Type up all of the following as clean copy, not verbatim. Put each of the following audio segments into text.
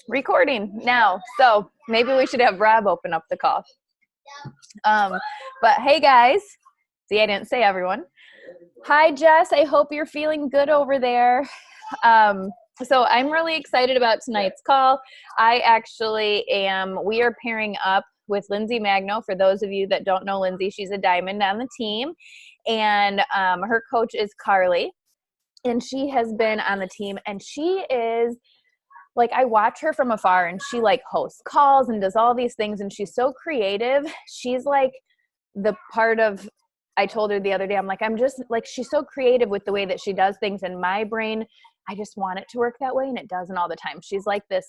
recording now. So maybe we should have Rob open up the call. But hey guys, see, I didn't say everyone. Hi Jess, I hope you're feeling good over there. So I'm really excited about tonight's call. We are pairing up with Lindsey Magno. For those of you that don't know Lindsey, she's a diamond on the team. And her coach is Carly. And she has been on the team, and she is like, I watch her from afar, and she like hosts calls and does all these things, and she's so creative. She's like the part of, I told her the other day, I'm like, I'm just like, she's so creative with the way that she does things, and my brain, I just want it to work that way, and it doesn't all the time. She's like this,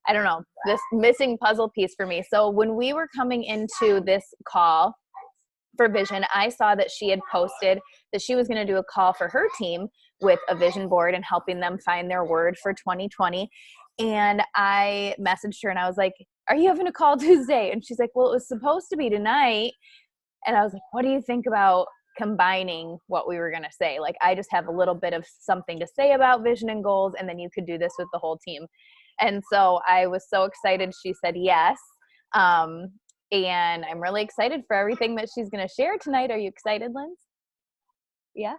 I don't know, this missing puzzle piece for me. So when we were coming into this call for vision, I saw that she had posted that she was going to do a call for her team with a vision board and helping them find their word for 2020. And I messaged her and I was like, are you having a call Tuesday? And she's like, well, it was supposed to be tonight. And I was like, what do you think about combining what we were going to say? Like, I just have a little bit of something to say about vision and goals, and then you could do this with the whole team. And so I was so excited. She said yes. And I'm really excited for everything that she's going to share tonight. Are you excited, Linz? Yeah?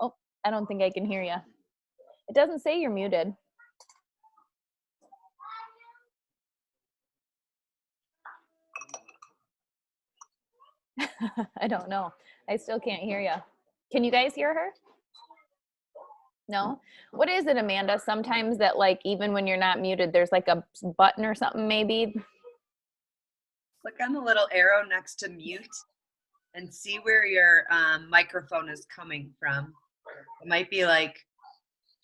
Oh, I don't think I can hear you. It doesn't say you're muted. I don't know. I still can't hear you. Can you guys hear her? No? What is it, Amanda? Sometimes that, like, even when you're not muted, there's like a button or something maybe. Click on the little arrow next to mute and see where your microphone is coming from. It might be like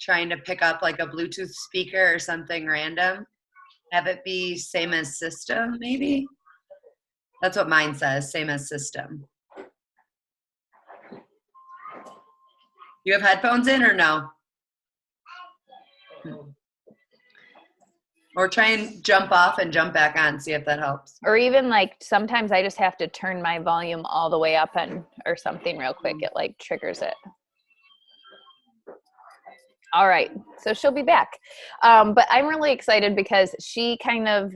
trying to pick up like a Bluetooth speaker or something random. Have it be same as system, maybe? That's what mine says, same as system. You have headphones in or no? Or try and jump off and jump back on, see if that helps. Or even like sometimes I just have to turn my volume all the way up or something real quick. It like triggers it. All right, so she'll be back. But I'm really excited because she kind of,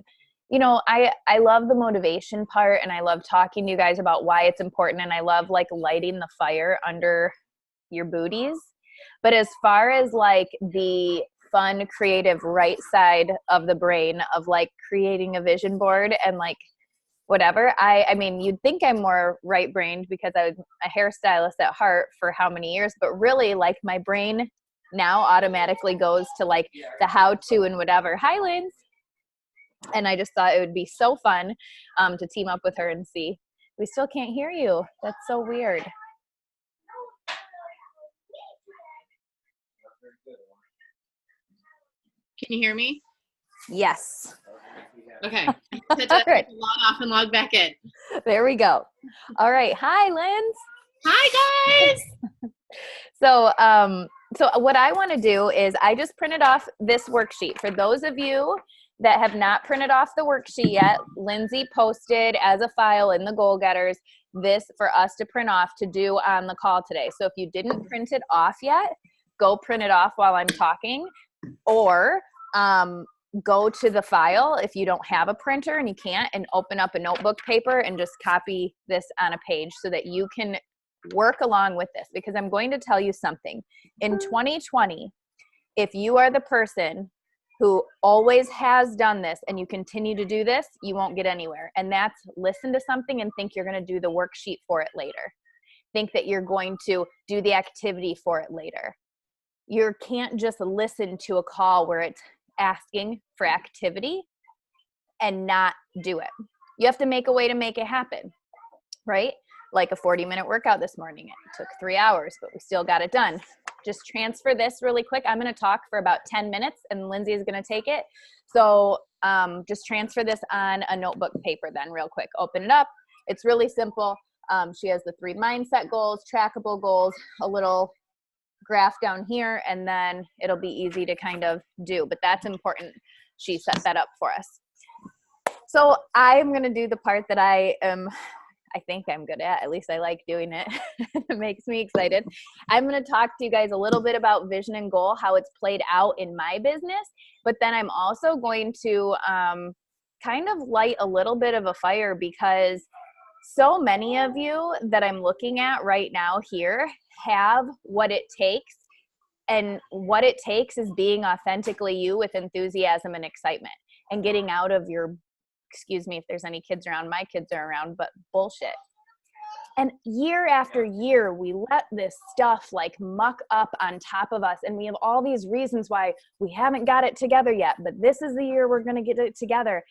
you know, I love the motivation part, and I love talking to you guys about why it's important, and I love like lighting the fire under your booties. But as far as like the fun, creative right side of the brain of like creating a vision board and like whatever, I mean, you'd think I'm more right-brained because I was a hairstylist at heart for how many years, but really like my brain now automatically goes to like the how-to and whatever. Hi, Linz. And I just thought it would be so fun to team up with her and see. We still can't hear you. That's so weird. Can you hear me? Yes. Okay. I had to Right. log off and log back in. There we go. All right. Hi, Linz. Hi, guys. So what I want to do is I just printed off this worksheet. For those of you that have not printed off the worksheet yet, Lindsey posted as a file in the Goal Getters this for us to print off to do on the call today. So if you didn't print it off yet, go print it off while I'm talking, or go to the file if you don't have a printer and you can't, and open up a notebook paper and just copy this on a page so that you can work along with this, because I'm going to tell you something. In 2020, if you are the person who always has done this and you continue to do this, you won't get anywhere. And that's listen to something and think you're going to do the worksheet for it later. Think that you're going to do the activity for it later. You can't just listen to a call where it's asking for activity and not do it. You have to make a way to make it happen, right? Like a 40-minute workout this morning. It took 3 hours, but we still got it done. Just transfer this really quick. I'm going to talk for about 10 minutes and Lindsey is going to take it. So just transfer this on a notebook paper then real quick. Open it up. It's really simple. She has the 3 mindset goals, trackable goals, a little graph down here, and then it'll be easy to kind of do. But that's important. She set that up for us. So I'm going to do the part that I am I think I'm good at least I like doing it. It makes me excited. I'm going to talk to you guys a little bit about vision and goal, how it's played out in my business, but then I'm also going to kind of light a little bit of a fire, because so many of you that I'm looking at right now here have what it takes. And what it takes is being authentically you with enthusiasm and excitement, and getting out of your, excuse me if there's any kids around, my kids are around, but bullshit. And year after year, we let this stuff like muck up on top of us. And we have all these reasons why we haven't got it together yet, but this is the year we're going to get it together.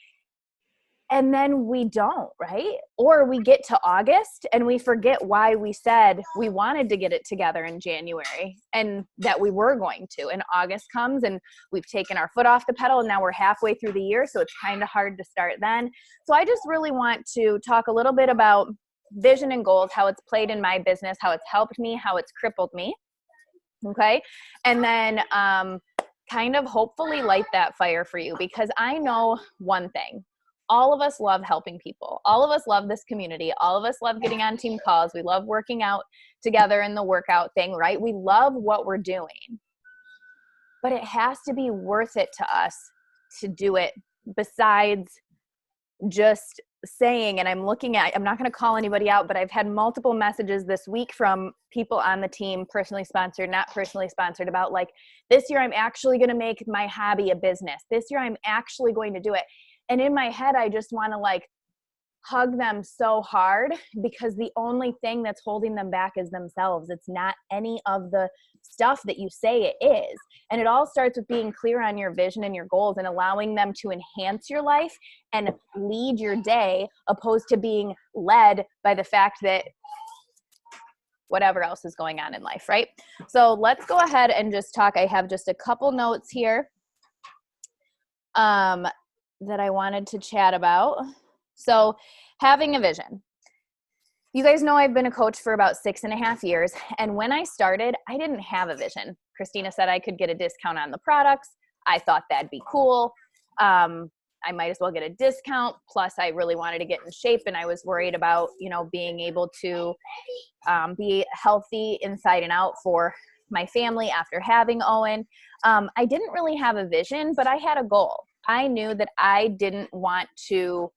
And then we don't, right? Or we get to August and we forget why we said we wanted to get it together in January and that we were going to. And August comes and we've taken our foot off the pedal, and now we're halfway through the year. So it's kind of hard to start then. So I just really want to talk a little bit about vision and goals, how it's played in my business, how it's helped me, how it's crippled me. Okay. And then kind of hopefully light that fire for you, because I know one thing. All of us love helping people. All of us love this community. All of us love getting on team calls. We love working out together in the workout thing, right? We love what we're doing. But it has to be worth it to us to do it, besides just saying, and I'm not going to call anybody out, but I've had multiple messages this week from people on the team, personally sponsored, not personally sponsored, about like, this year I'm actually going to make my hobby a business. This year I'm actually going to do it. And in my head, I just want to like hug them so hard, because the only thing that's holding them back is themselves. It's not any of the stuff that you say it is. And it all starts with being clear on your vision and your goals and allowing them to enhance your life and lead your day, opposed to being led by the fact that whatever else is going on in life, right? So let's go ahead and just talk. I have just a couple notes here that I wanted to chat about. So having a vision. You guys know I've been a coach for about 6.5 years. And when I started, I didn't have a vision. Christina said I could get a discount on the products. I thought that'd be cool. I might as well get a discount. Plus I really wanted to get in shape, and I was worried about, being able to be healthy inside and out for my family after having Owen. I didn't really have a vision, but I had a goal. I knew that I didn't want to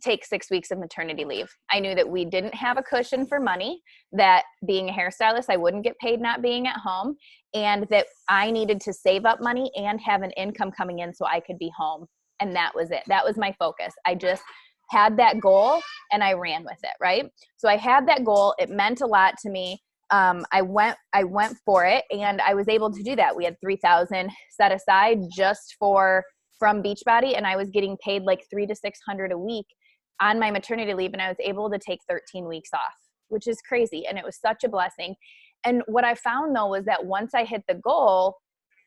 take 6 weeks of maternity leave. I knew that we didn't have a cushion for money, that being a hairstylist, I wouldn't get paid not being at home, and that I needed to save up money and have an income coming in so I could be home. And that was it. That was my focus. I just had that goal and I ran with it, right? So I had that goal. It meant a lot to me. I went for it, and I was able to do that. We had $3,000 set aside just from Beachbody, and I was getting paid like $300 to $600 a week on my maternity leave, and I was able to take 13 weeks off, which is crazy, and it was such a blessing. And what I found though was that once I hit the goal,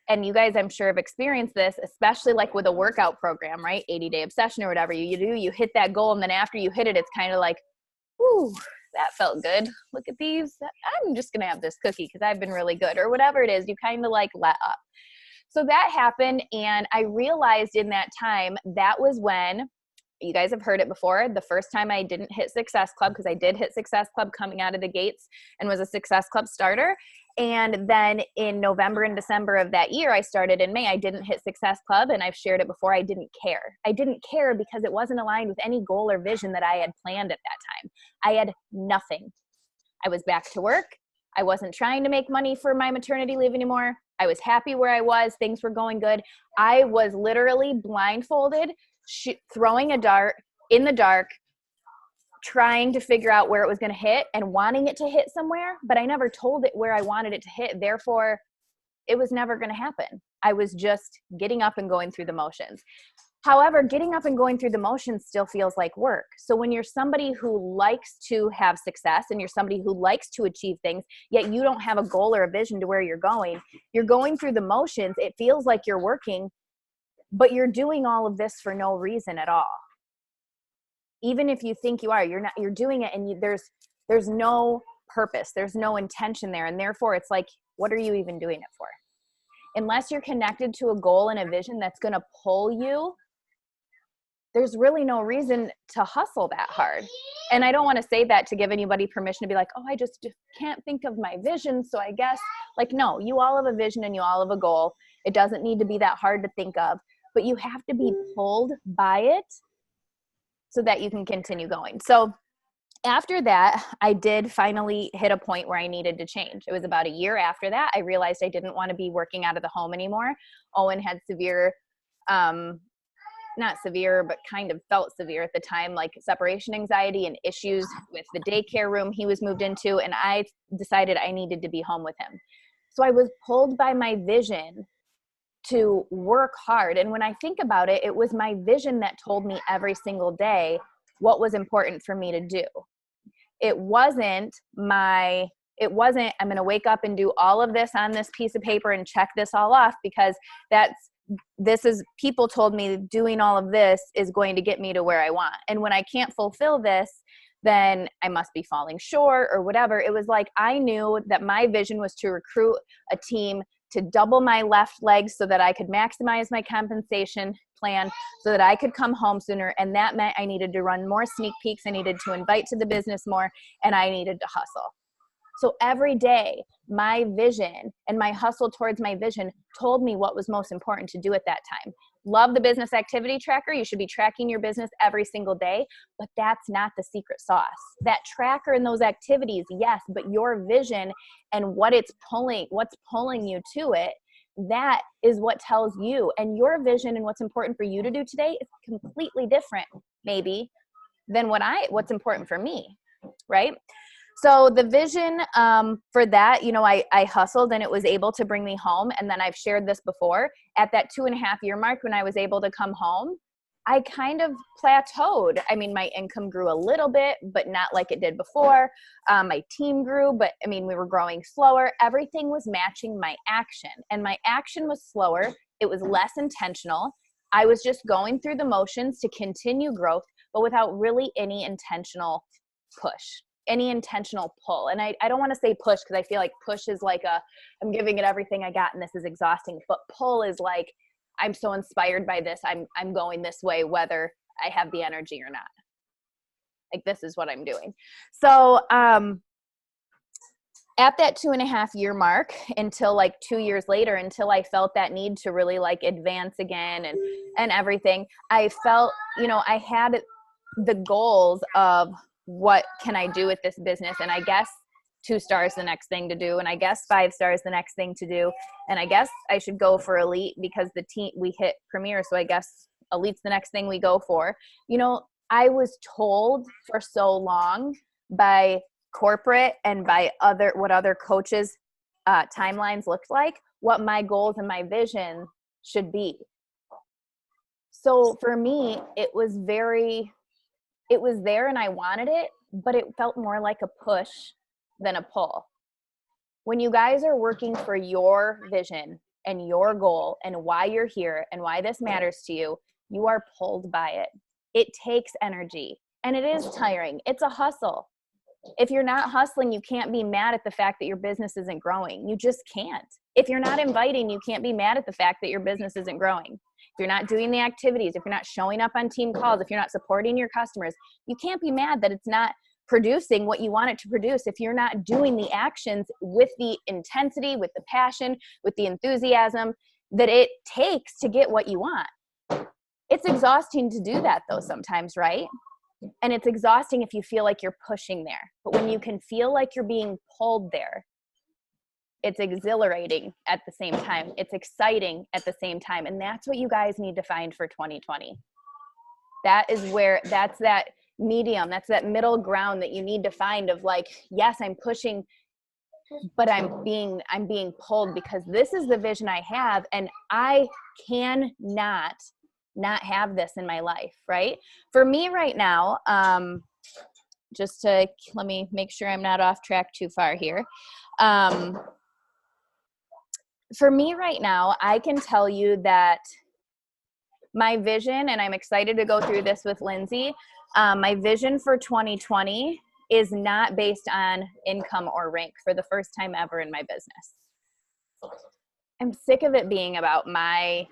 and you guys I'm sure have experienced this, especially like with a workout program, right? 80-day obsession or whatever you hit that goal, and then after you hit it, it's kind of like, whoo, that felt good. Look at these. I'm just going to have this cookie because I've been really good, or whatever it is. You kind of like let up. So that happened. And I realized in that time, that was when, you guys have heard it before, the first time I didn't hit Success Club, because I did hit Success Club coming out of the gates and was a Success Club starter. And then in November and December of that year, I started in May, I didn't hit Success Club, and I've shared it before, I didn't care. I didn't care because it wasn't aligned with any goal or vision that I had planned at that time. I had nothing. I was back to work. I wasn't trying to make money for my maternity leave anymore. I was happy where I was. Things were going good. I was literally blindfolded, throwing a dart in the dark, trying to figure out where it was going to hit and wanting it to hit somewhere, but I never told it where I wanted it to hit. Therefore, it was never going to happen. I was just getting up and going through the motions. However, getting up and going through the motions still feels like work. So when you're somebody who likes to have success and you're somebody who likes to achieve things, yet you don't have a goal or a vision to where you're going through the motions, it feels like you're working, but you're doing all of this for no reason at all. Even if you think you are, you're not, you're doing it, and there's no purpose, there's no intention there. And therefore it's like, what are you even doing it for? Unless you're connected to a goal and a vision that's going to pull you, there's really no reason to hustle that hard. And I don't want to say that to give anybody permission to be like, oh, I just can't think of my vision. So I guess, like, no, you all have a vision and you all have a goal. It doesn't need to be that hard to think of, but you have to be pulled by it so that you can continue going. So after that, I did finally hit a point where I needed to change. It was about a year after that, I realized I didn't want to be working out of the home anymore. Owen had severe, not severe, but kind of felt severe at the time, like separation anxiety and issues with the daycare room he was moved into. And I decided I needed to be home with him. So I was pulled by my vision to work hard. And when I think about it, it was my vision that told me every single day what was important for me to do. It wasn't, I'm going to wake up and do all of this on this piece of paper and check this all off, because people told me doing all of this is going to get me to where I want. And when I can't fulfill this, then I must be falling short or whatever. It was like, I knew that my vision was to recruit a team to double my left leg so that I could maximize my compensation plan so that I could come home sooner. And that meant I needed to run more sneak peeks. I needed to invite to the business more, and I needed to hustle. So every day, my vision and my hustle towards my vision told me what was most important to do at that time. Love the business activity tracker. You should be tracking your business every single day, but that's not the secret sauce. That tracker and those activities, yes, but your vision and what's pulling you to it, that is what tells you. And your vision and what's important for you to do today is completely different, maybe, than what's important for me, right? So the vision for that, I hustled and it was able to bring me home. And then I've shared this before, at that 2.5-year mark when I was able to come home, I kind of plateaued. I mean, my income grew a little bit, but not like it did before. My team grew, but we were growing slower. Everything was matching my action, and my action was slower. It was less intentional. I was just going through the motions to continue growth, but without really any intentional push, any intentional pull. And I don't want to say push, because I feel like push is like I'm giving it everything I got and this is exhausting, but pull is like, I'm so inspired by this. I'm going this way, whether I have the energy or not. Like, this is what I'm doing. So, at that 2.5-year mark, until like 2 years later, until I felt that need to really like advance again and everything, I felt, I had the goals of what can I do with this business? And I guess 2 stars the next thing to do, and I guess 5 stars the next thing to do, and I guess I should go for elite because the team, we hit premier, so I guess elite's the next thing we go for. I was told for so long by corporate and by what other coaches timelines looked like, what my goals and my vision should be. So for me, it was there and I wanted it, but it felt more like a push than a pull. When you guys are working for your vision and your goal and why you're here and why this matters to you, you are pulled by it. It takes energy and it is tiring. It's a hustle. If you're not hustling, you can't be mad at the fact that your business isn't growing. You just can't. If you're not inviting, you can't be mad at the fact that your business isn't growing. If you're not doing the activities, if you're not showing up on team calls, if you're not supporting your customers, you can't be mad that it's not producing what you want it to produce. If you're not doing the actions with the intensity, with the passion, with the enthusiasm that it takes to get what you want. It's exhausting to do that though sometimes, right? And it's exhausting if you feel like you're pushing there. But when you can feel like you're being pulled there, it's exhilarating at the same time. It's exciting at the same time. And that's what you guys need to find for 2020. That's that medium, that's that middle ground that you need to find of like, yes, I'm pushing, but I'm being pulled because this is the vision I have, and I cannot not have this in my life, right? For me right now, let me make sure I'm not off track too far here. For me right now, I can tell you that my vision, and I'm excited to go through this with Lindsey, my vision for 2020 is not based on income or rank for the first time ever in my business. I'm sick of it being about my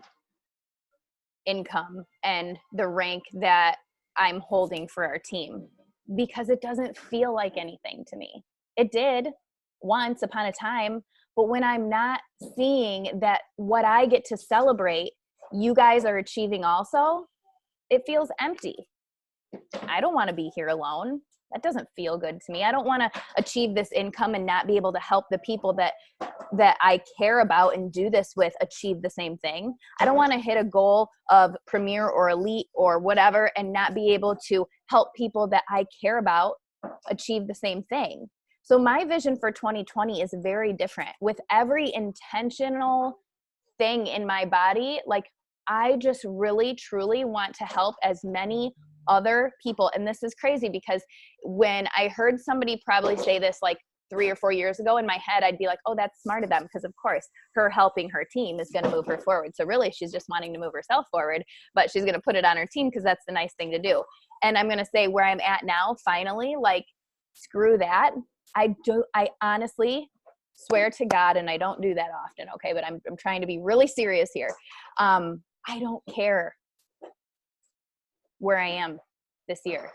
income and the rank that I'm holding for our team, because it doesn't feel like anything to me. It did once upon a time, but when I'm not seeing that what I get to celebrate, you guys are achieving also, it feels empty. I don't want to be here alone. That doesn't feel good to me. I don't want to achieve this income and not be able to help the people that I care about and do this with achieve the same thing. I don't want to hit a goal of premier or elite or whatever and not be able to help people that I care about achieve the same thing. So my vision for 2020 is very different. With every intentional thing in my body, like I just really, truly want to help as many other people. And this is crazy because when I heard somebody probably say this like 3 or 4 years ago, in my head, I'd be like, oh, that's smart of them. Because of course, her helping her team is going to move her forward. So really, she's just wanting to move herself forward, but she's going to put it on her team because that's the nice thing to do. And I'm going to say where I'm at now, finally, like, screw that. I honestly swear to God, and I don't do that often, okay? But I'm trying to be really serious here. I don't care where I am this year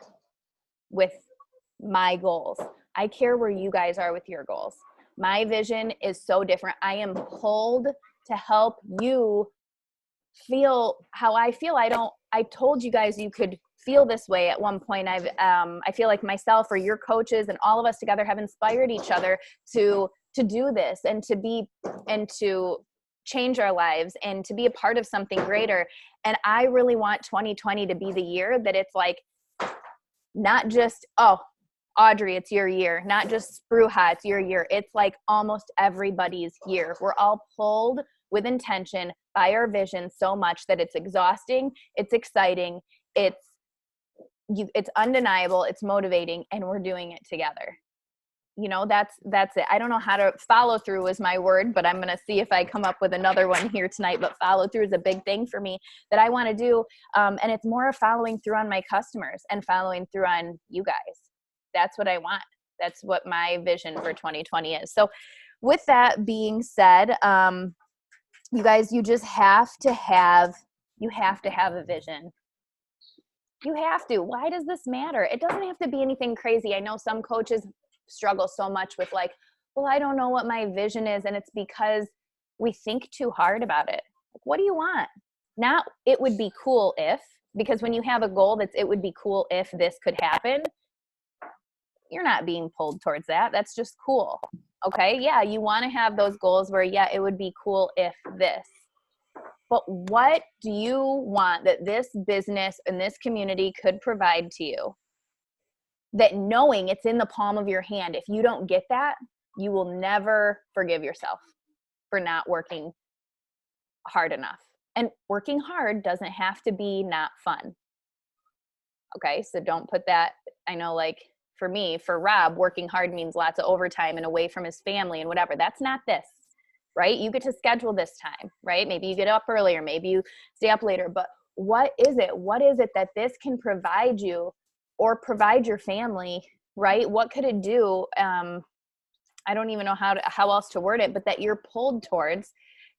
with my goals. I care where you guys are with your goals. My vision is so different. I am pulled to help you feel how I feel. I told you guys you could feel this way at one point. I feel like myself or your coaches and all of us together have inspired each other to do this and to change our lives and to be a part of something greater. And I really want 2020 to be the year that it's like, not just, oh, Audrey, it's your year. Not just Spruha, it's your year. It's like almost everybody's year. We're all pulled with intention by our vision so much that it's exhausting, it's exciting, it's undeniable, it's motivating, and we're doing it together. You know, that's it. I don't know how to follow through is my word, but I'm going to see if I come up with another one here tonight. But follow through is a big thing for me that I want to do. And it's more of following through on my customers and following through on you guys. That's what I want. That's what my vision for 2020 is. So with that being said, you guys, you just have to have a vision. You have to. Why does this matter? It doesn't have to be anything crazy. I know some coaches struggle so much with like, well, I don't know what my vision is. And it's because we think too hard about it. Like, what do you want? Not, it would be cool if, because when you have a goal that's, it would be cool if this could happen, you're not being pulled towards that. That's just cool. Okay. Yeah. You want to have those goals where, yeah, it would be cool if this, but what do you want that this business and this community could provide to you? That knowing it's in the palm of your hand, if you don't get that, you will never forgive yourself for not working hard enough. And working hard doesn't have to be not fun. Okay, so don't put that, I know like for me, for Rob, working hard means lots of overtime and away from his family and whatever. That's not this, right? You get to schedule this time, right? Maybe you get up earlier, maybe you stay up later, but what is it? What is it that this can provide you or provide your family, right? What could it do? I don't even know how else to word it, but that you're pulled towards,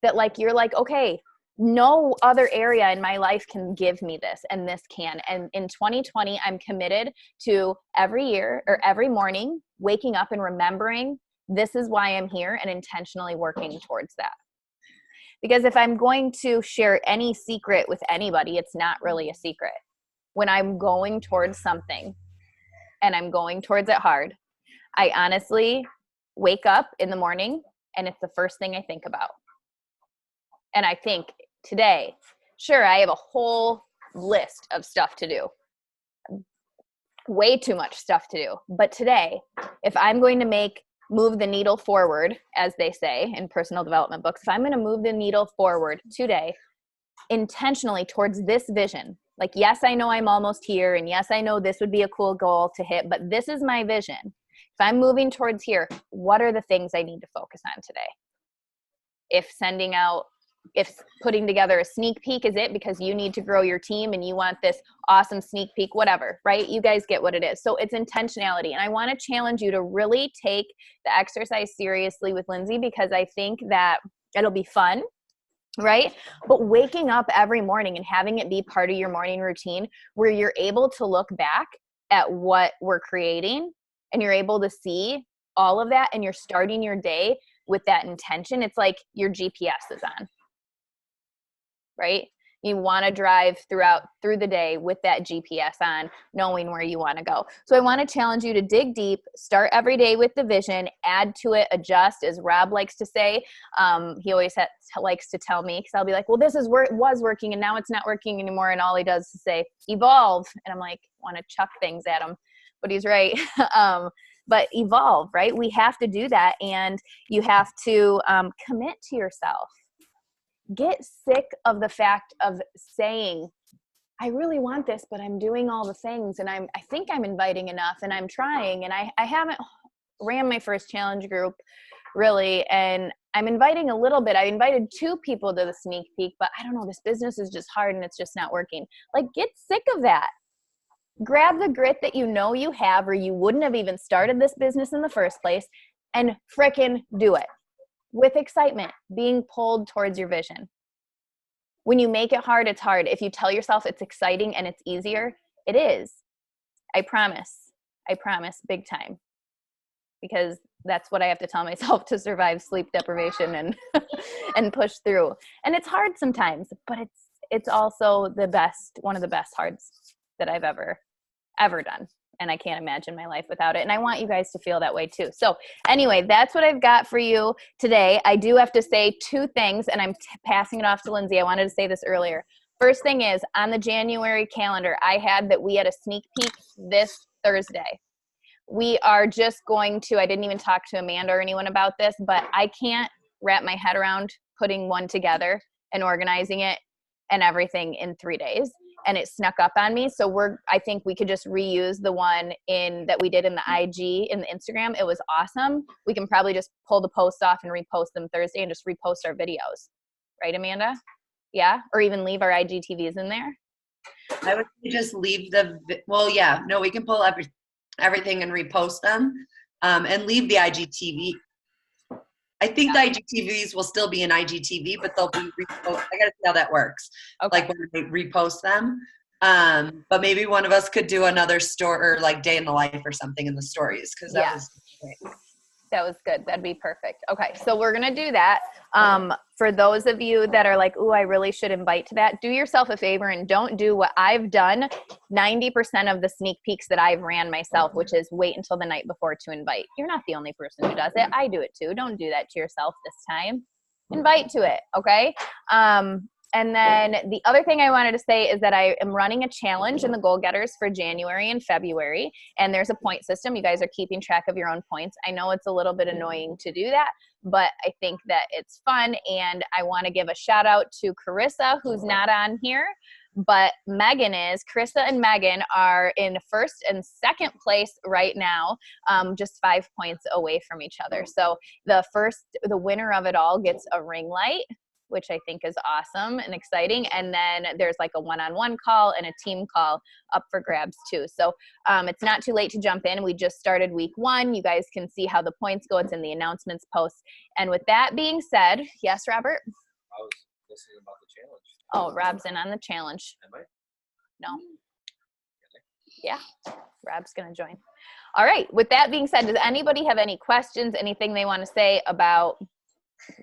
that like, you're like, okay, no other area in my life can give me this, and this can. And in 2020, I'm committed to every year or every morning waking up and remembering this is why I'm here and intentionally working towards that. Because if I'm going to share any secret with anybody, it's not really a secret. When I'm going towards something and I'm going towards it hard, I honestly wake up in the morning and it's the first thing I think about. And I think today, sure, I have a whole list of stuff to do, way too much stuff to do. But today, if I'm going to move the needle forward, as they say in personal development books, if I'm going to move the needle forward today, intentionally towards this vision, like, yes, I know I'm almost here, and yes, I know this would be a cool goal to hit, but this is my vision. If I'm moving towards here, what are the things I need to focus on today? If putting together a sneak peek is it because you need to grow your team and you want this awesome sneak peek, whatever, right? You guys get what it is. So it's intentionality. And I want to challenge you to really take the exercise seriously with Lindsey, because I think that it'll be fun. right? But waking up every morning and having it be part of your morning routine where you're able to look back at what we're creating and you're able to see all of that and you're starting your day with that intention. It's like your GPS is on, right? You want to drive through the day with that GPS on, knowing where you want to go. So I want to challenge you to dig deep, start every day with the vision, add to it, adjust, as Rob likes to say. He always likes to tell me, because I'll be like, well, this is where it was working and now it's not working anymore. And all he does is say, evolve. And I'm like, want to chuck things at him, but he's right. But evolve, right? We have to do that. And you have to commit to yourself. Get sick of the fact of saying, I really want this, but I'm doing all the things and I think I'm inviting enough and I'm trying and I haven't ran my first challenge group really. And I'm inviting a little bit. I invited 2 people to the sneak peek, but I don't know, this business is just hard and it's just not working. Like, get sick of that. Grab the grit that you know you have or you wouldn't have even started this business in the first place and frickin' do it. With excitement, being pulled towards your vision. When you make it hard, it's hard. If you tell yourself it's exciting and it's easier, it is. I promise, big time. Because that's what I have to tell myself to survive sleep deprivation and and push through. And it's hard sometimes, but it's also one of the best hards that I've ever done. And I can't imagine my life without it. And I want you guys to feel that way too. So anyway, that's what I've got for you today. I do have to say 2 things, and I'm passing it off to Lindsay. I wanted to say this earlier. First thing is, on the January calendar, I had that we had a sneak peek this Thursday. We are just going to, I didn't even talk to Amanda or anyone about this, but I can't wrap my head around putting one together and organizing it and everything in 3 days. And it snuck up on me. So I think we could just reuse the one that we did in the IG, in the Instagram. It was awesome. We can probably just pull the posts off and repost them Thursday and just repost our videos. Right, Amanda? Yeah? Or even leave our IGTVs in there? I would just leave we can pull everything and repost them and leave the IGTV. I think the IGTVs will still be in IGTV, but they'll be reposted. I got to see how that works. Okay. Like when we repost them. But maybe one of us could do another story or like day in the life or something in the stories. Cause that was great. That was good. That'd be perfect. Okay. So we're going to do that. For those of you that are like, ooh, I really should invite to that, do yourself a favor and don't do what I've done 90% of the sneak peeks that I've ran myself, which is wait until the night before to invite. You're not the only person who does it. I do it too. Don't do that to yourself this time. Invite to it. Okay. And then the other thing I wanted to say is that I am running a challenge in the Goal Getters for January and February. And there's a point system. You guys are keeping track of your own points. I know it's a little bit annoying to do that, but I think that it's fun. And I want to give a shout out to Carissa, who's not on here, but Megan is. Carissa and Megan are in first and second place right now, just 5 points away from each other. So the winner of it all gets a ring light, which I think is awesome and exciting. And then there's like a one-on-one call and a team call up for grabs too. So it's not too late to jump in. We just started week 1. You guys can see how the points go. It's in the announcements post. And with that being said, yes, Robert? I was listening about the challenge. Oh, Rob's in on the challenge. Am I? No. Yeah, Rob's going to join. All right. With that being said, does anybody have any questions, anything they want to say about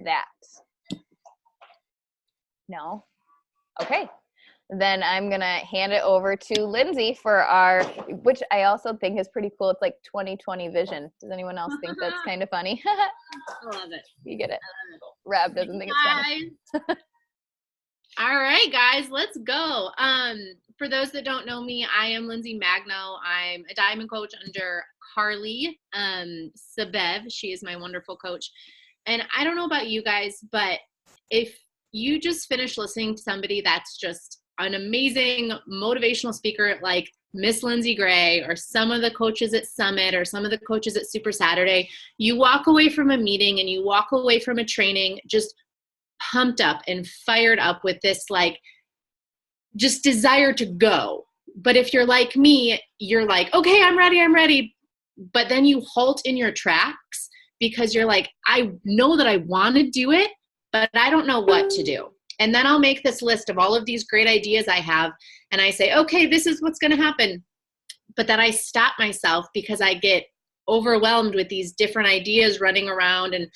that? No? Okay. Then I'm going to hand it over to Lindsay for which I also think is pretty cool. It's like 2020 vision. Does anyone else think that's kind of funny? I love it. You get it. Rob doesn't think it's funny. All right, guys, let's go. For those that don't know me, I am Lindsey Magno. I'm a diamond coach under Carly Sabev. She is my wonderful coach. And I don't know about you guys, but if you just finished listening to somebody that's just an amazing motivational speaker like Miss Lindsey Gray or some of the coaches at Summit or some of the coaches at Super Saturday, you walk away from a meeting and you walk away from a training just pumped up and fired up with this like just desire to go. But if you're like me, you're like, okay, I'm ready. But then you halt in your tracks because you're like, I know that I want to do it, but I don't know what to do. And then I'll make this list of all of these great ideas I have. And I say, okay, this is what's going to happen. But then I stop myself because I get overwhelmed with these different ideas running around. And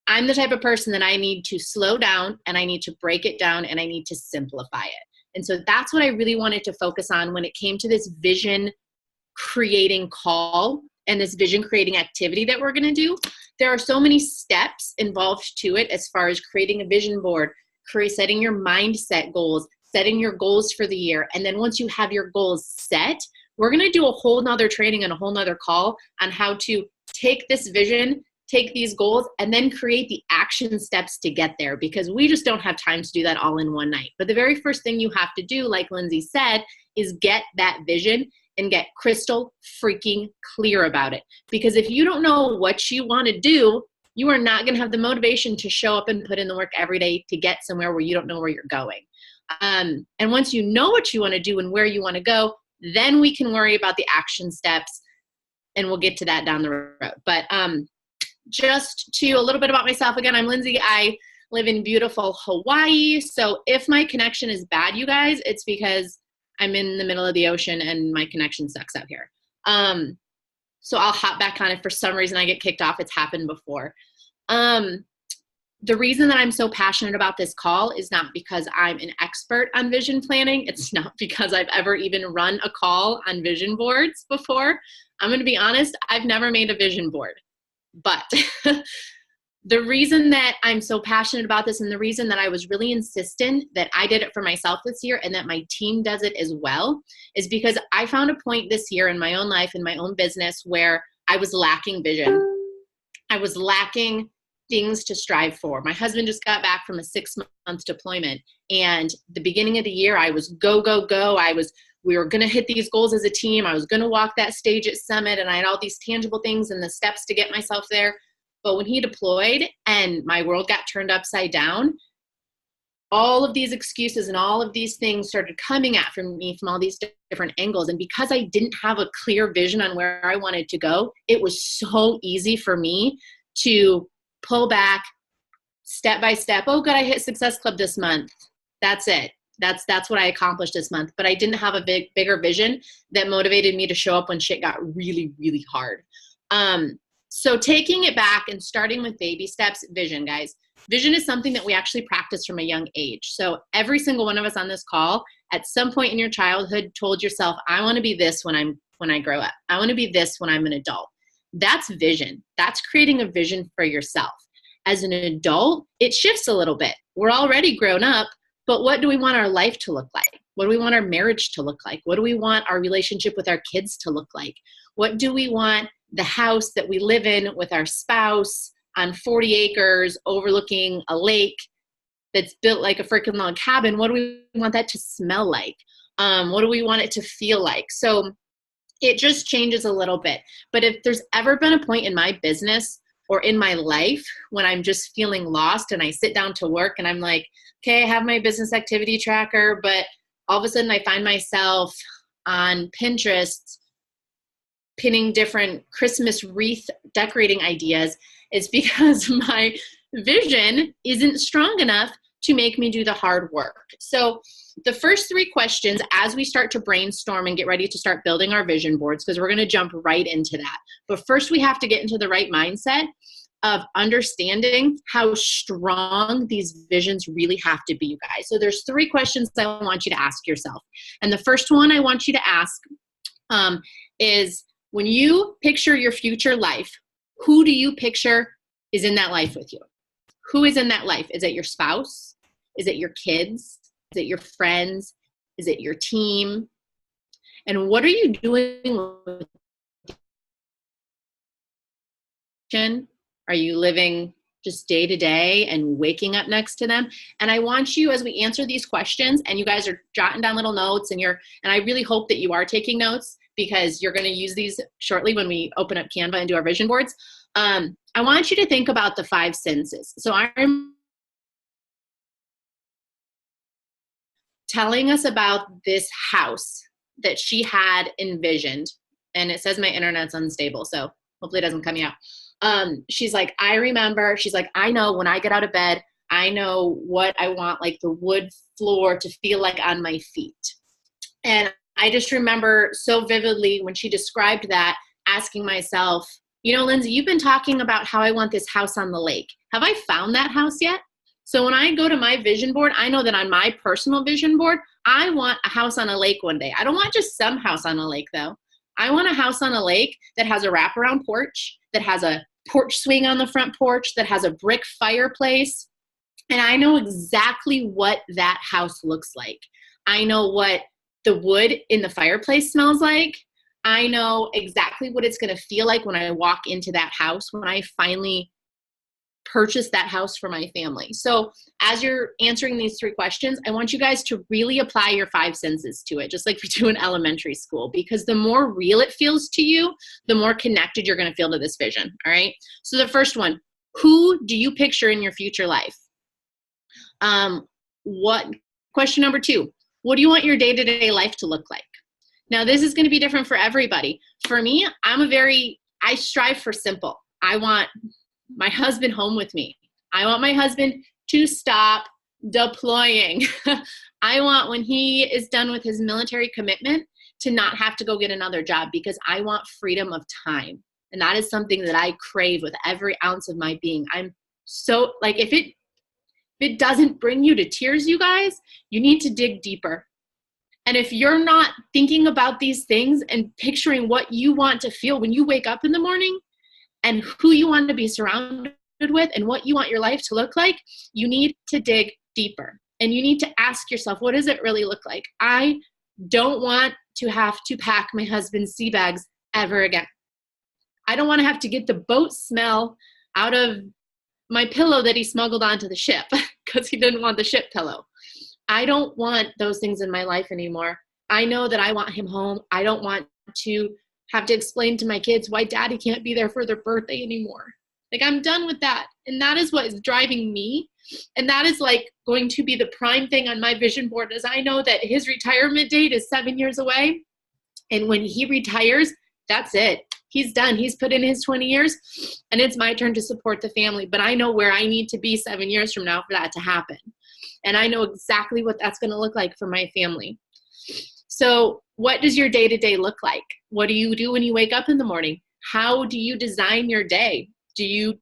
I'm the type of person that I need to slow down and I need to break it down and I need to simplify it. And so that's what I really wanted to focus on when it came to this vision creating call and this vision creating activity that we're going to do. There are so many steps involved to it as far as creating a vision board, setting your mindset goals, setting your goals for the year. And then once you have your goals set, we're going to do a whole nother training and a whole nother call on how to take this vision, take these goals, and then create the action steps to get there, because we just don't have time to do that all in one night. But the very first thing you have to do, like Lindsey said, is get that vision and get crystal freaking clear about it. Because if you don't know what you want to do, you are not going to have the motivation to show up and put in the work every day to get somewhere where you don't know where you're going. And once you know what you want to do and where you want to go, then we can worry about the action steps, and we'll get to that down the road. But just to a little bit about myself, again, I'm Lindsey. I live in beautiful Hawaii. So if my connection is bad, you guys, it's because I'm in the middle of the ocean and my connection sucks out here. So I'll hop back on if for some reason I get kicked off. It's happened before. The reason that I'm so passionate about this call is not because I'm an expert on vision planning. It's not because I've ever even run a call on vision boards before. I'm going to be honest, I've never made a vision board. But the reason that I'm so passionate about this, and the reason that I was really insistent that I did it for myself this year and that my team does it as well, is because I found a point this year in my own life, in my own business, where I was lacking vision. I was lacking things to strive for. My husband just got back from a 6-month deployment, and the beginning of the year I was go, go, go. We were going to hit these goals as a team. I was going to walk that stage at Summit, and I had all these tangible things and the steps to get myself there. But when he deployed and my world got turned upside down, all of these excuses and all of these things started coming at me from all these different angles. And because I didn't have a clear vision on where I wanted to go, it was so easy for me to pull back step by step. Oh, good, I hit Success Club this month. That's it. That's what I accomplished this month. But I didn't have a bigger vision that motivated me to show up when shit got really, really hard. So taking it back and starting with baby steps, vision, guys. Vision is something that we actually practice from a young age. So every single one of us on this call, at some point in your childhood, told yourself, I want to be this when I grow up. I want to be this when I'm an adult. That's vision. That's creating a vision for yourself. As an adult, it shifts a little bit. We're already grown up, but what do we want our life to look like? What do we want our marriage to look like? What do we want our relationship with our kids to look like? What do we want the house that we live in with our spouse on 40 acres overlooking a lake that's built like a freaking log cabin? What do we want that to smell like? What do we want it to feel like? So it just changes a little bit. But if there's ever been a point in my business or in my life when I'm just feeling lost and I sit down to work and I'm like, okay, I have my business activity tracker, but all of a sudden I find myself on Pinterest pinning different Christmas wreath decorating ideas, it's because my vision isn't strong enough to make me do the hard work. So the first 3 questions as we start to brainstorm and get ready to start building our vision boards, because we're going to jump right into that. But first we have to get into the right mindset of understanding how strong these visions really have to be, you guys. So there's 3 questions I want you to ask yourself. And the first one I want you to ask is, when you picture your future life, who do you picture is in that life with you? Who is in that life? Is it your spouse? Is it your kids? Is it your friends? Is it your team? And what are you doing with them? Are you living just day to day and waking up next to them? And I want you, as we answer these questions, and you guys are jotting down little notes, and I really hope that you are taking notes, because you're going to use these shortly when we open up Canva and do our vision boards. I want you to think about the 5 senses. So I'm telling us about this house that she had envisioned, and it says my internet's unstable, so hopefully it doesn't cut me out. She's like, I remember, she's like, I know when I get out of bed, I know what I want, like the wood floor to feel like on my feet. And I just remember so vividly when she described that, asking myself, you know, Lindsay, you've been talking about how I want this house on the lake. Have I found that house yet? So when I go to my vision board, I know that on my personal vision board, I want a house on a lake one day. I don't want just some house on a lake though. I want a house on a lake that has a wraparound porch, that has a porch swing on the front porch, that has a brick fireplace. And I know exactly what that house looks like. I know what the wood in the fireplace smells like. I know exactly what it's going to feel like when I walk into that house, when I finally purchase that house for my family. So as you're answering these 3 questions, I want you guys to really apply your 5 senses to it, just like we do in elementary school, because the more real it feels to you, the more connected you're going to feel to this vision. All right. So the first one, who do you picture in your future life? Question number 2, what do you want your day-to-day life to look like? Now, this is going to be different for everybody. For me, I strive for simple. I want my husband home with me. I want my husband to stop deploying. I want, when he is done with his military commitment, to not have to go get another job, because I want freedom of time. And that is something that I crave with every ounce of my being. I'm so, like, if it doesn't bring you to tears, you guys, you need to dig deeper. And if you're not thinking about these things and picturing what you want to feel when you wake up in the morning and who you want to be surrounded with and what you want your life to look like, you need to dig deeper. And you need to ask yourself, what does it really look like? I don't want to have to pack my husband's sea bags ever again. I don't want to have to get the boat smell out of my pillow that he smuggled onto the ship because he didn't want the ship pillow. I don't want those things in my life anymore. I know that I want him home. I don't want to have to explain to my kids why daddy can't be there for their birthday anymore. Like, I'm done with that. And that is what is driving me. And that is like going to be the prime thing on my vision board, is I know that his retirement date is 7 years away. And when he retires, that's it. He's done. He's put in his 20 years and it's my turn to support the family. But I know where I need to be 7 years from now for that to happen. And I know exactly what that's going to look like for my family. So what does your day-to-day look like? What do you do when you wake up in the morning? How do you design your day? Do you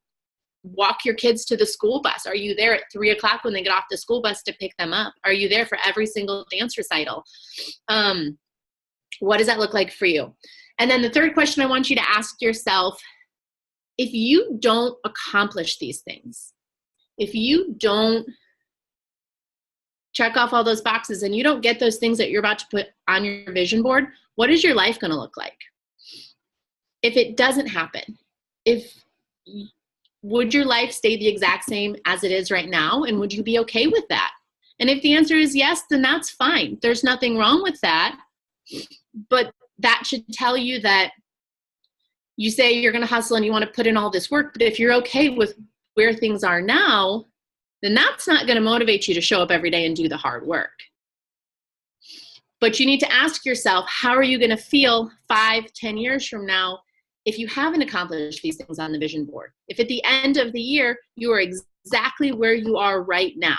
walk your kids to the school bus? Are you there at 3 o'clock when they get off the school bus to pick them up? Are you there for every single dance recital? What does that look like for you? And then the third question I want you to ask yourself, if you don't accomplish these things, if you don't check off all those boxes and you don't get those things that you're about to put on your vision board, what is your life going to look like? If it doesn't happen, would your life stay the exact same as it is right now? And would you be okay with that? And if the answer is yes, then that's fine. There's nothing wrong with that. But that should tell you that you say you're going to hustle and you want to put in all this work. But if you're okay with where things are now, then that's not going to motivate you to show up every day and do the hard work. But you need to ask yourself, how are you going to feel 5, 10 years from now if you haven't accomplished these things on the vision board? If at the end of the year, you are exactly where you are right now,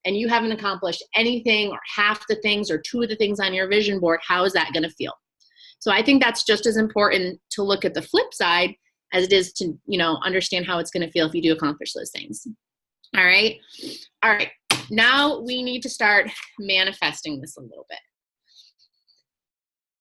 and you haven't accomplished anything or half the things or 2 of the things on your vision board, how is that going to feel? So I think that's just as important to look at the flip side as it is to, understand how it's going to feel if you do accomplish those things. All right. Now we need to start manifesting this a little bit.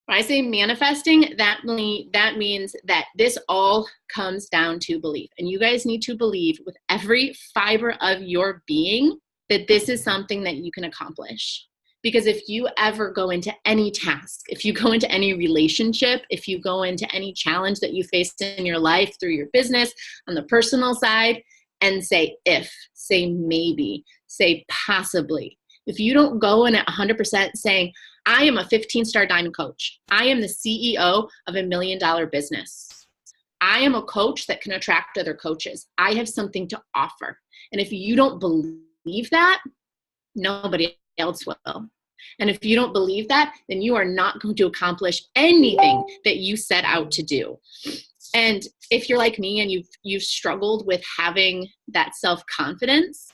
When I say manifesting, that means that this all comes down to belief. And you guys need to believe with every fiber of your being that this is something that you can accomplish. Because if you ever go into any task, if you go into any relationship, if you go into any challenge that you face in your life through your business, on the personal side, and say if, say maybe, say possibly. If you don't go in at 100% saying, I am a 15-star diamond coach. I am the CEO of $1 million business. I am a coach that can attract other coaches. I have something to offer. And if you don't believe that, nobody else will. And if you don't believe that, then you are not going to accomplish anything that you set out to do. And if you're like me and you've struggled with having that self-confidence,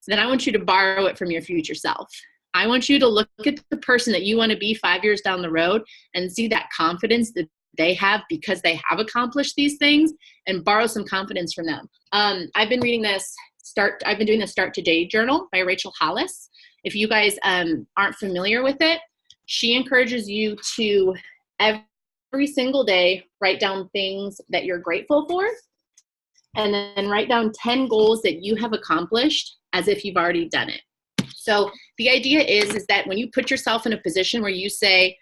then I want you to borrow it from your future self. I want you to look at the person that you want to be 5 years down the road and see that confidence that they have because they have accomplished these things, and borrow some confidence from them. I've been reading this I've been doing the Start Today journal by Rachel Hollis. If you guys aren't familiar with it, she encourages you to every single day write down things that you're grateful for, and then write down 10 goals that you have accomplished as if you've already done it. So the idea is that when you put yourself in a position where you say,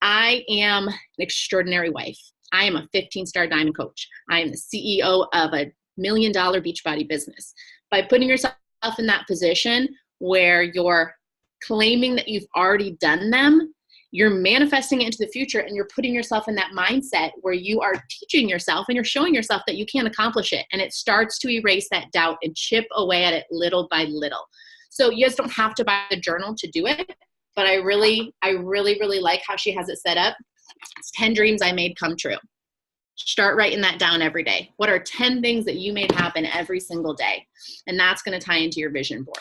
I am an extraordinary wife, I am a 15-star diamond coach, I am the CEO of a $1 million Beachbody business. By putting yourself in that position where you're claiming that you've already done them, you're manifesting it into the future, and you're putting yourself in that mindset where you are teaching yourself and you're showing yourself that you can accomplish it. And it starts to erase that doubt and chip away at it little by little. So you guys don't have to buy the journal to do it, but I really like how she has it set up. It's 10 dreams I made come true. Start writing that down every day. What are 10 things that you made happen every single day? And that's going to tie into your vision board.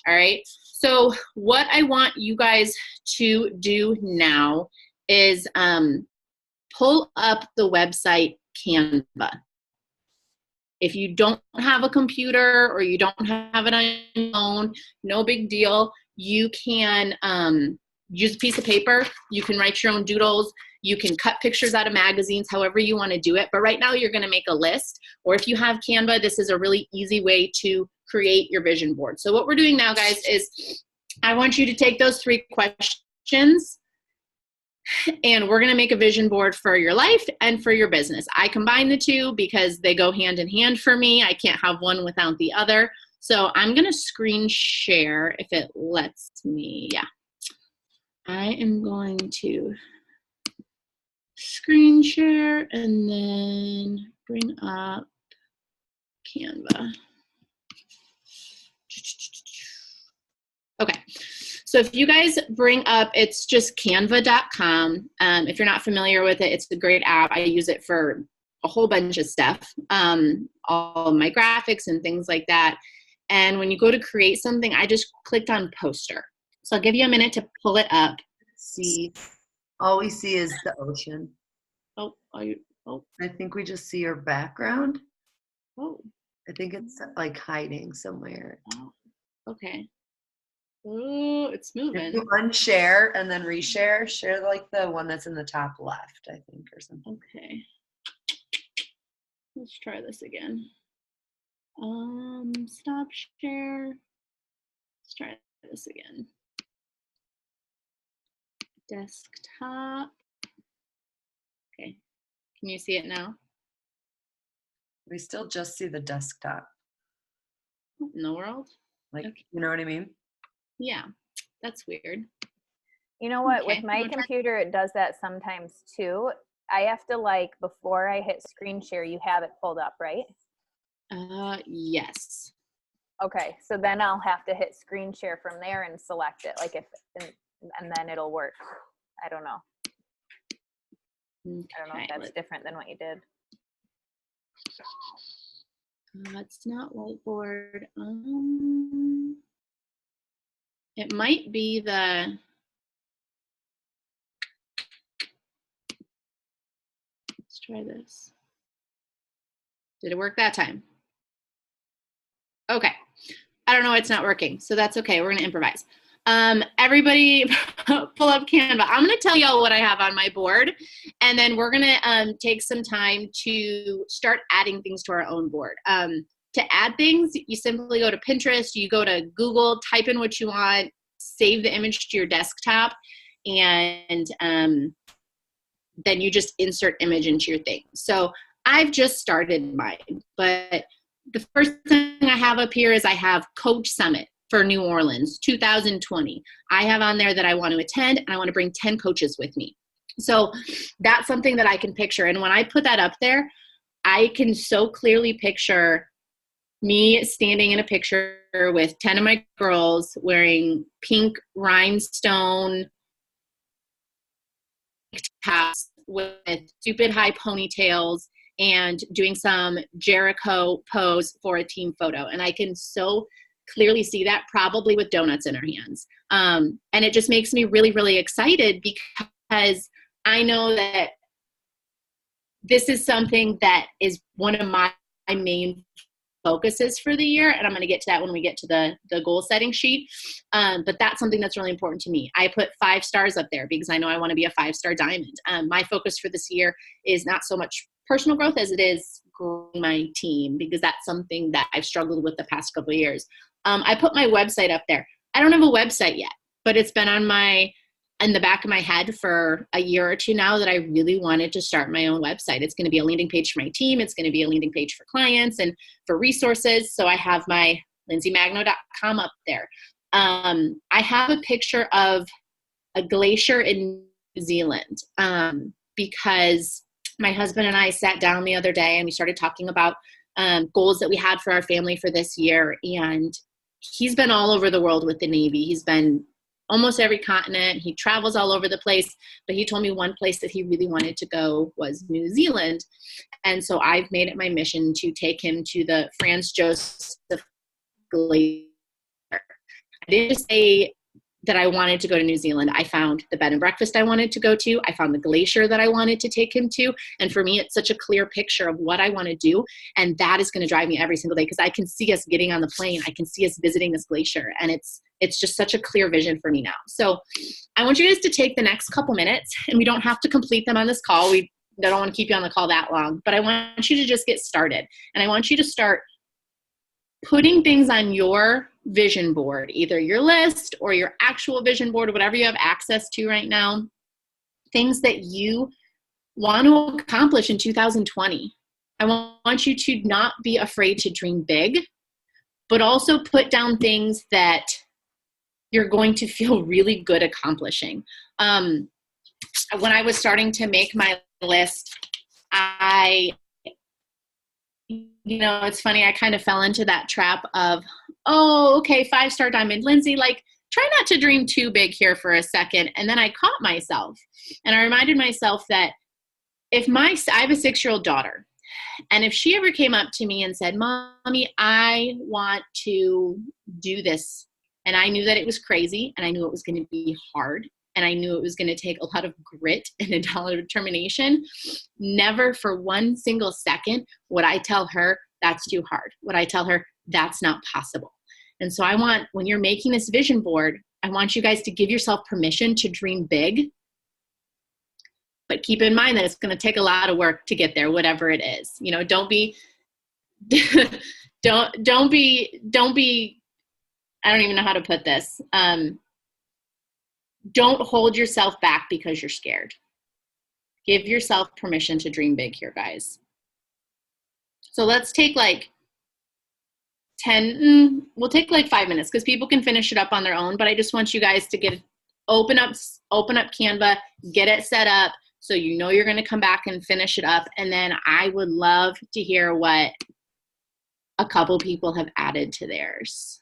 All right. So what I want you guys to do now is pull up the website Canva. If you don't have a computer or you don't have it on your phone, no big deal. You can use a piece of paper. You can write your own doodles. You can cut pictures out of magazines, however you want to do it. But right now you're going to make a list. Or if you have Canva, this is a really easy way to create your vision board. So what we're doing now, guys, is I want you to take those 3 questions and we're going to make a vision board for your life and for your business. I combine the 2 because they go hand in hand for me. I can't have one without the other. So I'm going to screen share if it lets me. Yeah. I am going to screen share and then bring up Canva. Okay. So if you guys bring up, it's just canva.com. If you're not familiar with it, it's a great app. I use it for a whole bunch of stuff, all my graphics and things like that. And when you go to create something, I just clicked on poster. So I'll give you a minute to pull it up. See, all we see is the ocean. Oh, I think we just see your background. oh, I think it's like hiding somewhere. oh, okay. Oh, it's If moving. you unshare and then reshare, share like the one that's in the top left, I think, or something. Okay. Let's try this again. Stop share. Let's try this again. Desktop. Okay. Can you see it now? We still just see the desktop. What in the world? Like, Okay. you know what I mean? Yeah, that's weird. You know what? Okay. With my computer, it does that sometimes too. I have to, like, before I hit screen share, you have it pulled up, right? Yes. Okay, so then I'll have to hit screen share from there and select it, like, if and then it'll work. I don't know. Okay, I don't know if that's different than what you did. It's not whiteboard. It might be the. Let's try this. Did it work that time? Okay. I don't know. It's not working. So that's okay. We're going to improvise. Everybody pull up Canva. I'm going to tell y'all what I have on my board, and then we're going to take some time to start adding things to our own board. To add things, you simply go to Pinterest, you go to Google, type in what you want, save the image to your desktop, and then you just insert image into your thing. So I've just started mine, but the first thing I have up here is I have Coach Summit for New Orleans 2020. I have on there that I want to attend, and I want to bring 10 coaches with me. So that's something that I can picture. And when I put that up there, I can so clearly picture me standing in a picture with 10 of my girls wearing pink rhinestone tops with stupid high ponytails and doing some Jericho pose for a team photo. And I can so clearly see that, probably with donuts in her hands. And it just makes me really, really excited because I know that this is something that is one of my main focuses for the year. And I'm going to get to that when we get to the goal setting sheet. But that's something that's really important to me. I put 5 stars up there because I know I want to be a 5-star diamond. My focus for this year is not so much personal growth as it is growing my team, because that's something that I've struggled with the past couple of years. I put my website up there. I don't have a website yet, but it's been in the back of my head for a year or two now that I really wanted to start my own website. It's going to be a landing page for my team. It's going to be a landing page for clients and for resources. So I have my lindsaymagno.com up there. I have a picture of a glacier in New Zealand because my husband and I sat down the other day and we started talking about goals that we had for our family for this year. And he's been all over the world with the Navy. He's been almost every continent. He travels all over the place, but he told me one place that he really wanted to go was New Zealand. And so I've made it my mission to take him to the Franz Josef Glacier. I didn't just say that I wanted to go to New Zealand. I found the bed and breakfast I wanted to go to. I found the glacier that I wanted to take him to. And for me, it's such a clear picture of what I want to do. And that is going to drive me every single day because I can see us getting on the plane. I can see us visiting this glacier. And it's just such a clear vision for me now. So I want you guys to take the next couple minutes, and we don't have to complete them on this call. I don't want to keep you on the call that long, but I want you to just get started. And I want you to start putting things on your vision board, either your list or your actual vision board or whatever you have access to right now, things that you want to accomplish in 2020. I want you to not be afraid to dream big, but also put down things that you're going to feel really good accomplishing. When I was starting to make my list, it's funny, I kind of fell into that trap of, oh, okay, 5-star diamond. Lindsay, try not to dream too big here for a second. And then I caught myself and I reminded myself that I have a 6-year-old daughter, and if she ever came up to me and said, Mommy, I want to do this, and I knew that it was crazy and I knew it was going to be hard, and I knew it was going to take a lot of grit and a lot of determination, never for one single second would I tell her that's too hard. Would I tell her that's not possible? And so when you're making this vision board, I want you guys to give yourself permission to dream big, but keep in mind that it's going to take a lot of work to get there, whatever it is. Don't be, I don't even know how to put this. Don't hold yourself back because you're scared. Give yourself permission to dream big here, guys. So let's take we'll take 5 minutes because people can finish it up on their own, but I just want you guys to open up Canva, get it set up so you know you're going to come back and finish it up. And then I would love to hear what a couple people have added to theirs.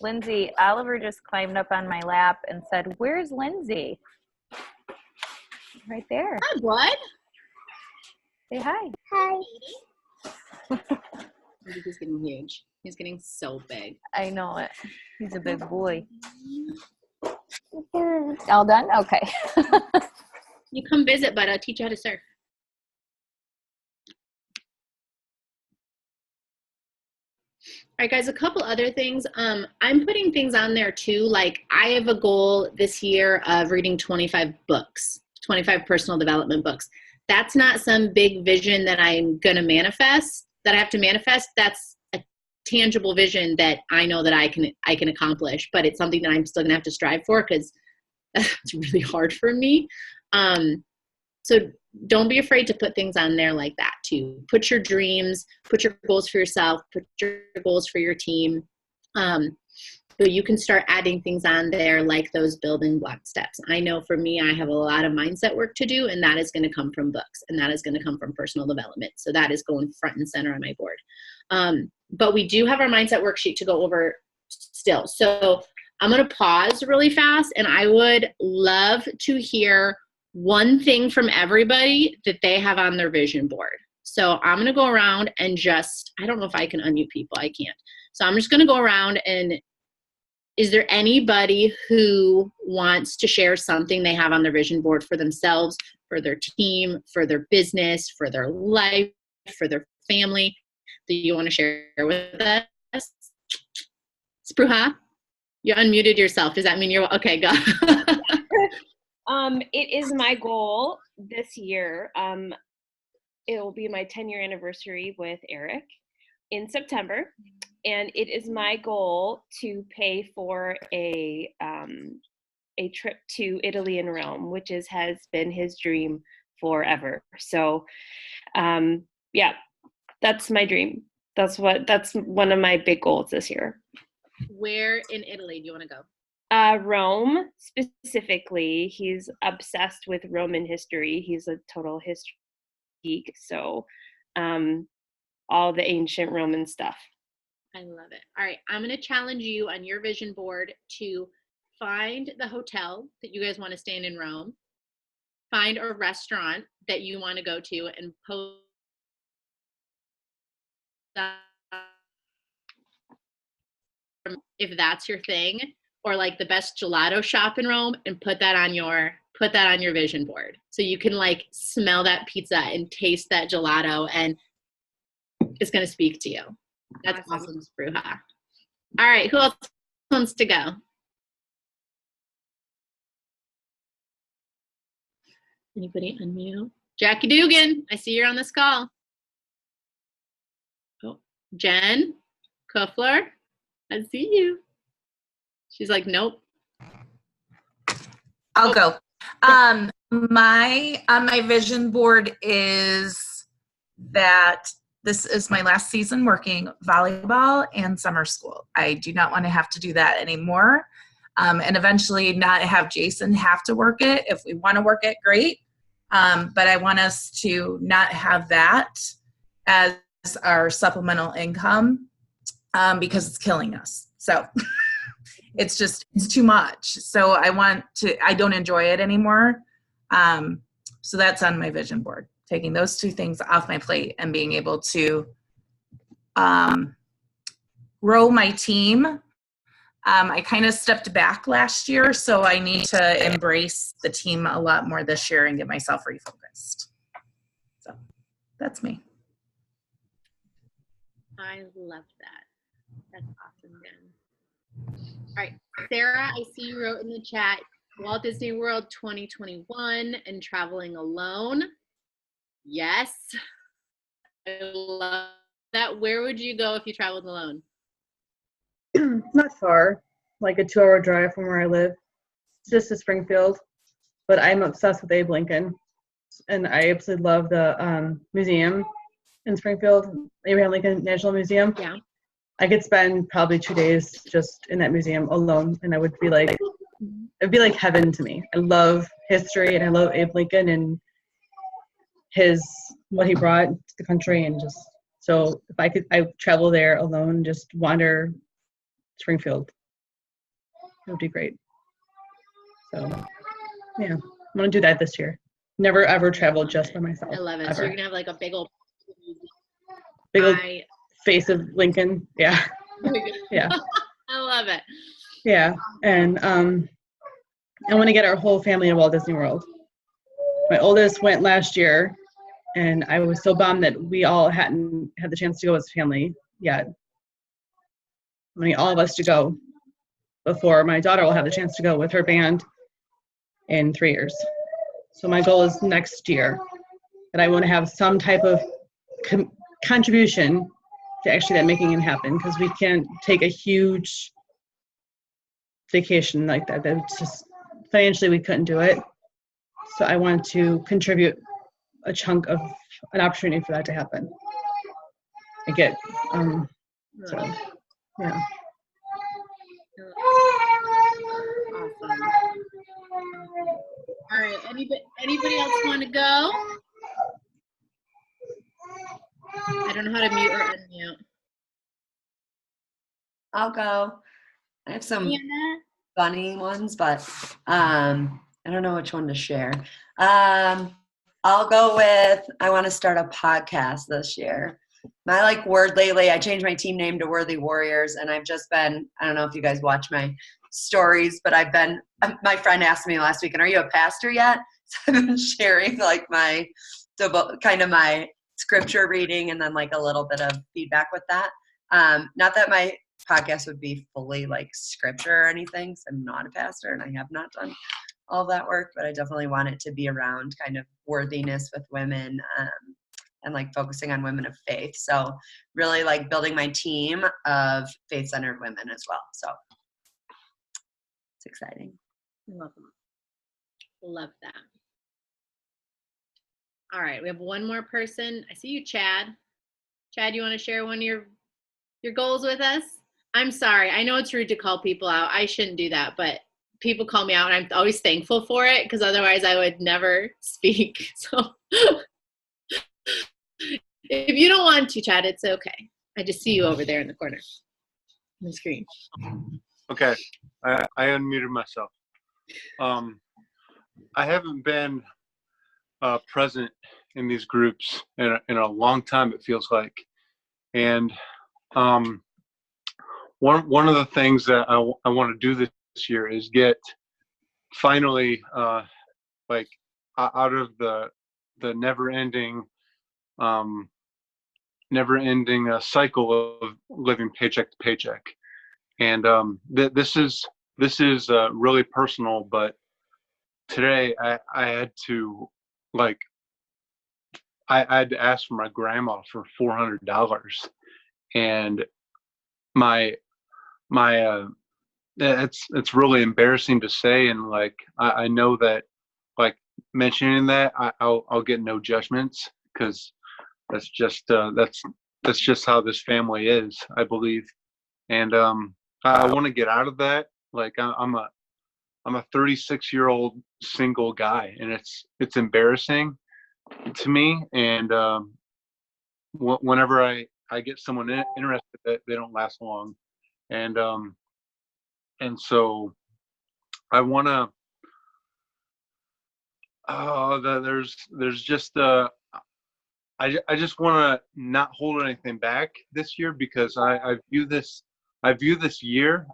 Lindsay, Oliver just climbed up on my lap and said, "Where's Lindsay?" Right there. Hi, bud. Say hi. I think he's getting huge. He's getting so big. I know it. He's a big boy. All done? Okay. You come visit, bud. I'll teach you how to surf. All right, guys, a couple other things. I'm putting things on there too. Like I have a goal this year of reading 25 books, 25 personal development books. That's not some big vision that I'm going to manifest, that I have to manifest. That's a tangible vision that I know that I can accomplish, but it's something that I'm still going to have to strive for because that's really hard for me. So don't be afraid to put things on there like that too. Put your dreams, put your goals for yourself, put your goals for your team. So you can start adding things on there like those building block steps. I know for me, I have a lot of mindset work to do, and that is going to come from books, and that is going to come from personal development. So that is going front and center on my board. But we do have our mindset worksheet to go over still. So I'm going to pause really fast, and I would love to hear one thing from everybody that they have on their vision board. So I'm going to go around and I don't know if I can unmute people. I can't. So I'm just going to go around, and is there anybody who wants to share something they have on their vision board for themselves, for their team, for their business, for their life, for their family that you want to share with us? Spruha, you unmuted yourself. Does that mean you're okay? Go. It is my goal this year. It will be my 10-year anniversary with Eric in September, and it is my goal to pay for a trip to Italy and Rome, which has been his dream forever. So, yeah, that's my dream. That's one of my big goals this year. Where in Italy do you want to go? Rome specifically. He's obsessed with Roman history. He's a total history geek. So all the ancient Roman stuff. I love it. All right. I'm going to challenge you on your vision board to find the hotel that you guys want to stay in Rome, find a restaurant that you want to go to, and post that if that's your thing, or like the best gelato shop in Rome, and put that on your vision board. So you can like smell that pizza and taste that gelato, and it's going to speak to you. That's awesome, Spruha. All right. Who else wants to go? Anybody unmute? Jackie Dugan, I see you're on this call. Oh, Jen Kuffler, I see you. She's like, nope. I'll go. My vision board is that this is my last season working volleyball and summer school. I do not want to have to do that anymore. And eventually not have Jason have to work it. If we want to work it, great. But I want us to not have that as our supplemental income because it's killing us. So it's too much. So I don't enjoy it anymore. So that's on my vision board, taking those two things off my plate and being able to grow my team. I kind of stepped back last year, so I need to embrace the team a lot more this year and get myself refocused. So that's me. I love that. That's awesome, Jen. All right, Sarah, I see you wrote in the chat, Walt Disney World 2021 and traveling alone. Yes, I love that. Where would you go if you traveled alone? Not far, like a 2-hour drive from where I live. It's just to Springfield, but I'm obsessed with Abe Lincoln, and I absolutely love the museum in Springfield, Abraham Lincoln National Museum. Yeah. I could spend probably 2 days just in that museum alone, and it'd be like heaven to me. I love history, and I love Abe Lincoln and what he brought to the country, and just so if I travel there alone, just wander Springfield. It would be great. So, yeah, I'm gonna do that this year. Never ever traveled just by myself. I love it. Ever. So you're gonna have like a big old face of Lincoln. Yeah. Yeah. I love it. Yeah. And I want to get our whole family to Walt Disney World. My oldest went last year, and I was so bummed that we all hadn't had the chance to go as a family yet. I mean, all of us to go before my daughter will have the chance to go with her band in 3 years. So my goal is next year that I want to have some type of contribution to actually that making it happen, because we can't take a huge vacation like that. That's just financially we couldn't do it. So I want to contribute a chunk of an opportunity for that to happen. I get so yeah. Awesome. All right. Anybody else want to go? I don't know how to mute or unmute. I'll go. I have some Anna? funny ones, but I don't know which one to share. I'll go with, I want to start a podcast this year. My word lately, I changed my team name to Worthy Warriors, and I've just been, I don't know if you guys watch my stories, but my friend asked me last week, and are you a pastor yet? So I've been sharing my scripture reading and then a little bit of feedback with that. Not that my podcast would be fully scripture or anything, so I'm not a pastor and I have not done all that work, but I definitely want it to be around kind of worthiness with women, and focusing on women of faith. So really building my team of faith-centered women as well. So it's exciting. Love that. All right, we have one more person. I see you, Chad. Chad, you want to share one of your goals with us? I'm sorry. I know it's rude to call people out. I shouldn't do that, but people call me out, and I'm always thankful for it, because otherwise I would never speak. So if you don't want to, Chad, it's okay. I just see you over there in the corner on the screen. Okay, I unmuted myself. I haven't been present in these groups in a long time, it feels like. And one of the things that I want to do this year is get finally out of the never-ending cycle of living paycheck to paycheck. And this is really personal, but today I had to I had to ask for my grandma for $400, and it's really embarrassing to say, and I know that mentioning that I'll get no judgments, because that's just how this family is, I believe. And I want to get out of that. I'm a 36-year-old single guy, and it's embarrassing to me. And whenever I get someone interested, they don't last long. And so I want to. There's just I just want to not hold anything back this year, because I view this year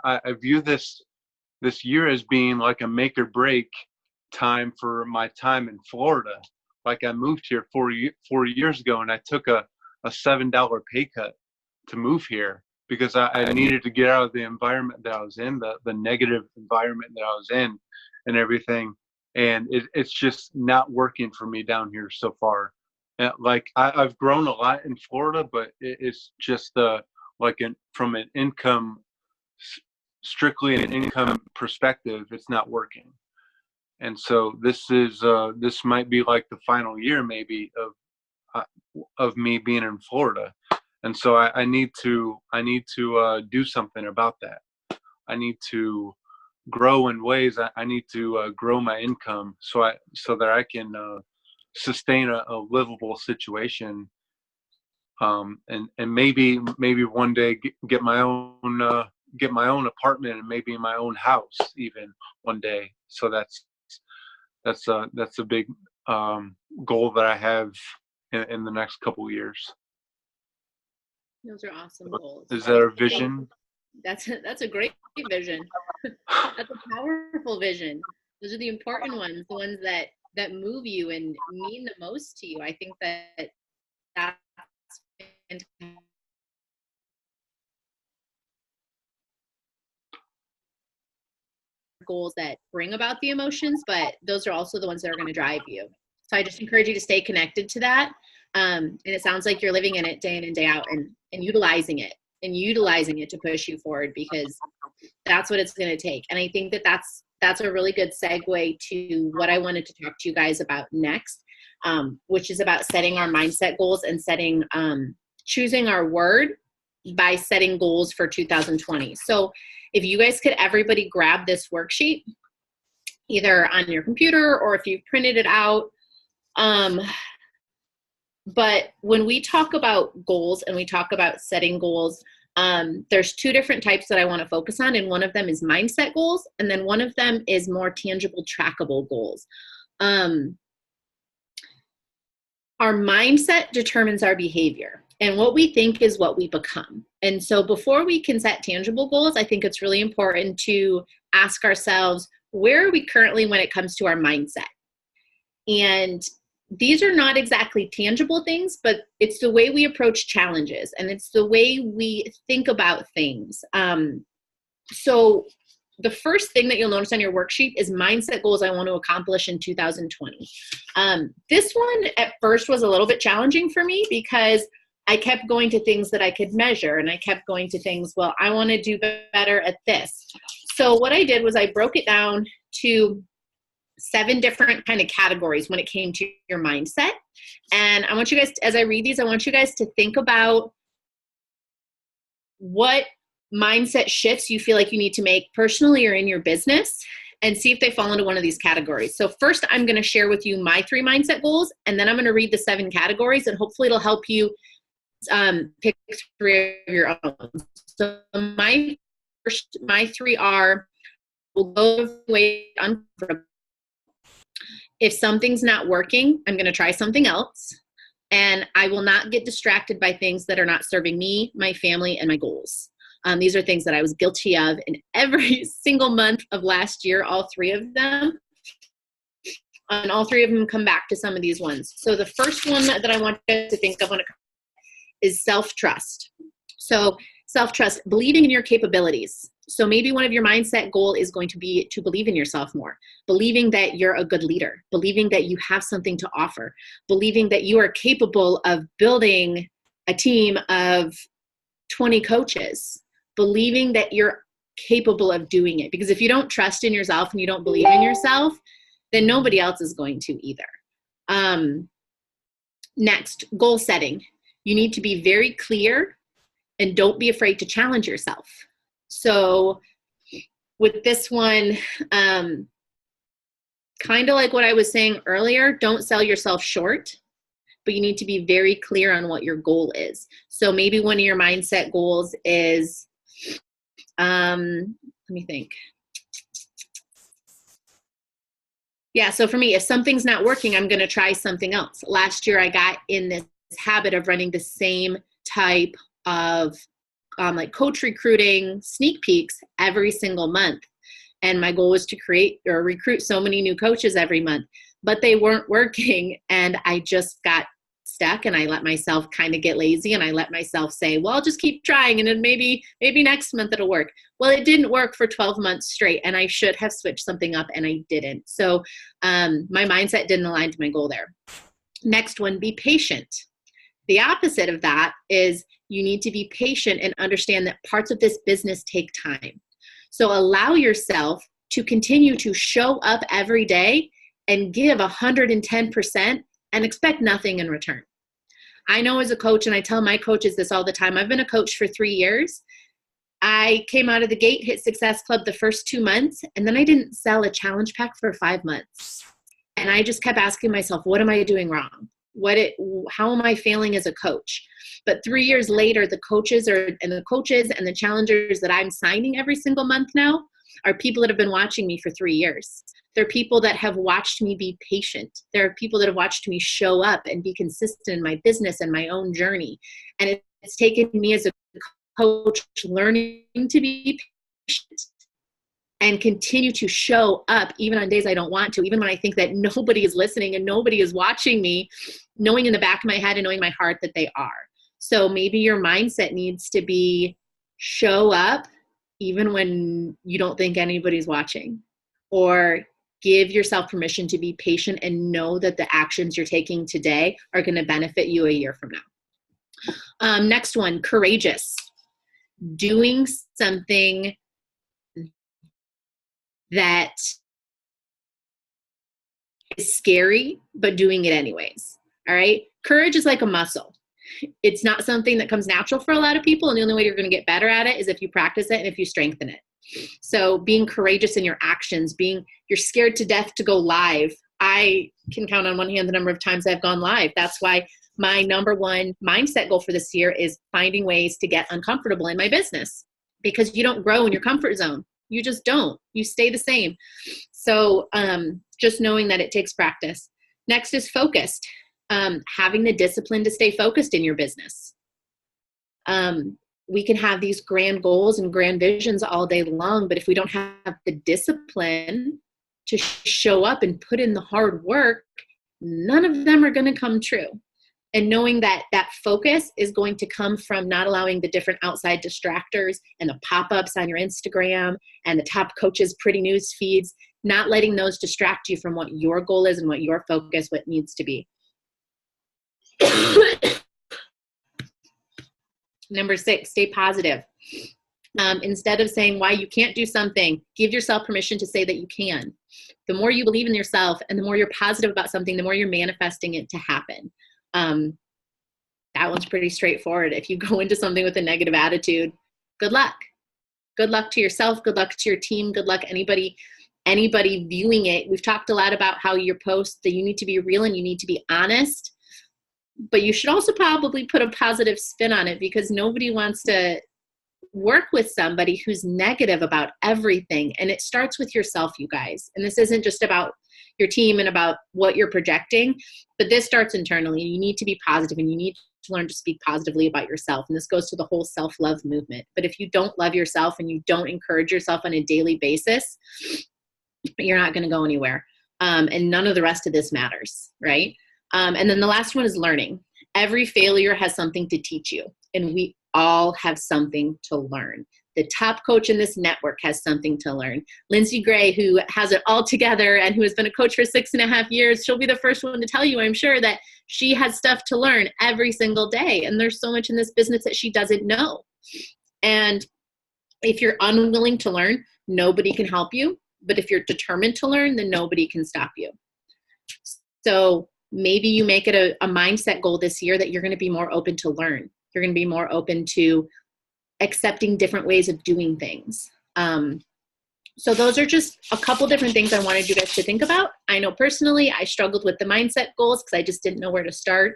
as being like a make or break time for my time in Florida. I moved here 4 years ago, and I took a $7 pay cut to move here, because I needed to get out of the environment that I was in, the negative environment that I was in and everything. And it's just not working for me down here so far. I've grown a lot in Florida, but it's just from an income, strictly an income perspective, it's not working. And so this might be the final year maybe of me being in Florida. And so I need to do something about that. I need to grow in ways. I need to grow my income so that I can sustain a livable situation, and maybe one day get my own get my own apartment and maybe my own house even one day. So that's a big goal that I have in the next couple of years. Those are awesome goals. Is that a vision? That's a great vision. That's a powerful vision. Those are the important ones, the ones that move you and mean the most to you. I think that's fantastic. Goals that bring about the emotions, but those are also the ones that are going to drive you. So I just encourage you to stay connected to that. And it sounds like you're living in it day in and day out and utilizing it to push you forward, because that's what it's going to take. And I think that's a really good segue to what I wanted to talk to you guys about next, which is about setting our mindset goals and choosing our word by setting goals for 2020. So if you guys could everybody grab this worksheet, either on your computer or if you've printed it out. But when we talk about goals and we talk about setting goals, there's two different types that I want to focus on. And one of them is mindset goals. And then one of them is more tangible, trackable goals. Our mindset determines our behavior. And what we think is what we become. And so before we can set tangible goals, I think it's really important to ask ourselves, where are we currently when it comes to our mindset? And these are not exactly tangible things, but it's the way we approach challenges and it's the way we think about things. So the first thing that you'll notice on your worksheet is mindset goals I want to accomplish in 2020. This one at first was a little bit challenging for me because I kept going to things that I could measure, and I kept going to things, well, I want to do better at this. So what I did was I broke it down to 7 different kind of categories when it came to your mindset. And I want you guys, as I read these, I want you guys to think about what mindset shifts you feel like you need to make personally or in your business, and see if they fall into one of these categories. So first, I'm going to share with you my 3 mindset goals, and then I'm going to read the 7 categories, and hopefully it'll help you pick 3 of your own. So my 3 are, we'll go away uncomfortable. If something's not working, I'm going to try something else. And I will not get distracted by things that are not serving me, my family, and my goals. These are things that I was guilty of in every single month of last year, all 3 of them. And all 3 of them come back to some of these ones. So the first one that I want you to think of when it comes is self-trust. So self-trust, believing in your capabilities. So maybe one of your mindset goal is going to be to believe in yourself more, believing that you're a good leader, believing that you have something to offer, believing that you are capable of building a team of 20 coaches, believing that you're capable of doing it. Because if you don't trust in yourself and you don't believe in yourself, then nobody else is going to either. Next, goal setting. You need to be very clear and don't be afraid to challenge yourself. So with this one, kind of like what I was saying earlier, don't sell yourself short, but you need to be very clear on what your goal is. So maybe one of your mindset goals is, let me think. Yeah, so for me, if something's not working, I'm going to try something else. Last year, I got in this habit of running the same type of like coach recruiting sneak peeks every single month. And my goal was to create or recruit so many new coaches every month, but they weren't working. And I just got stuck and I let myself kind of get lazy and I let myself say, well, I'll just keep trying and then maybe next month it'll work. Well, it didn't work for 12 months straight and I should have switched something up and I didn't. So my mindset didn't align to my goal there. Next one, be patient. The opposite of that is you need to be patient and understand that parts of this business take time. So allow yourself to continue to show up every day and give 110% and expect nothing in return. I know as a coach, and I tell my coaches this all the time, I've been a coach for 3 years. I came out of the gate, hit Success Club the first 2 months, and then I didn't sell a challenge pack for 5 months. And I just kept asking myself, what am I doing wrong? how am I failing as a coach? But 3 years later, the coaches and the challengers that I'm signing every single month now are people that have been watching me for 3 years. They're people that have watched me be patient. There are people that have watched me show up and be consistent in my business and my own journey. And it's taken me as a coach learning to be patient and continue to show up even on days I don't want to, even when I think that nobody is listening and nobody is watching me, knowing in the back of my head and knowing my heart that they are. So maybe your mindset needs to be show up even when you don't think anybody's watching, or give yourself permission to be patient and know that the actions you're taking today are going to benefit you a year from now. Next one, courageous. Doing something that is scary, but doing it anyways. All right. Courage is like a muscle. It's not something that comes natural for a lot of people. And the only way you're going to get better at it is if you practice it and if you strengthen it. So being courageous in your actions, you're scared to death to go live. I can count on one hand the number of times I've gone live. That's why my number one mindset goal for this year is finding ways to get uncomfortable in my business, because you don't grow in your comfort zone. You just don't. You stay the same. So just knowing that it takes practice. Next is focused. Having the discipline to stay focused in your business. We can have these grand goals and grand visions all day long, but if we don't have the discipline to show up and put in the hard work, none of them are going to come true. And knowing that that focus is going to come from not allowing the different outside distractors and the pop-ups on your Instagram and the top coaches' pretty news feeds, not letting those distract you from what your goal is and what your focus, what needs to be. Number 6, stay positive. Instead of saying why you can't do something, give yourself permission to say that you can. The more you believe in yourself and the more you're positive about something, the more you're manifesting it to happen. That one's pretty straightforward. If you go into something with a negative attitude, good luck. Good luck to yourself. Good luck to your team. Good luck anybody viewing it. We've talked a lot about how your posts, that you need to be real and you need to be honest, but you should also probably put a positive spin on it, because nobody wants to work with somebody who's negative about everything. And it starts with yourself, you guys. And this isn't just about your team and about what you're projecting, but this starts internally. You need to be positive and you need to learn to speak positively about yourself. And this goes to the whole self-love movement. But if you don't love yourself and you don't encourage yourself on a daily basis, you're not going to go anywhere. And none of the rest of this matters, right? And then the last one is learning. Every failure has something to teach you, and we all have something to learn. The top coach in this network has something to learn. Lindsey Gray, who has it all together and who has been a coach for 6.5 years, she'll be the first one to tell you, I'm sure, that she has stuff to learn every single day. And there's so much in this business that she doesn't know. And if you're unwilling to learn, nobody can help you. But if you're determined to learn, then nobody can stop you. So maybe you make it a mindset goal this year that you're going to be more open to learn. You're going to be more open to accepting different ways of doing things. So those are just a couple different things I wanted you guys to think about. I know personally I struggled with the mindset goals because I just didn't know where to start.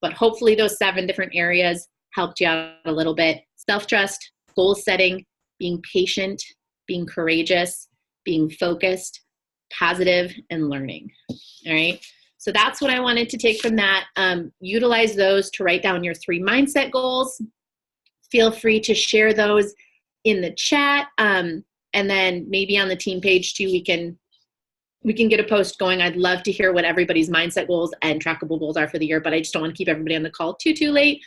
But hopefully those 7 different areas helped you out a little bit. Self-trust, goal setting, being patient, being courageous, being focused, positive, and learning. All right. So that's what I wanted to take from that. Utilize those to write down your 3 mindset goals. Feel free to share those in the chat. And then maybe on the team page too, we can get a post going. I'd love to hear what everybody's mindset goals and trackable goals are for the year, but I just don't want to keep everybody on the call too late.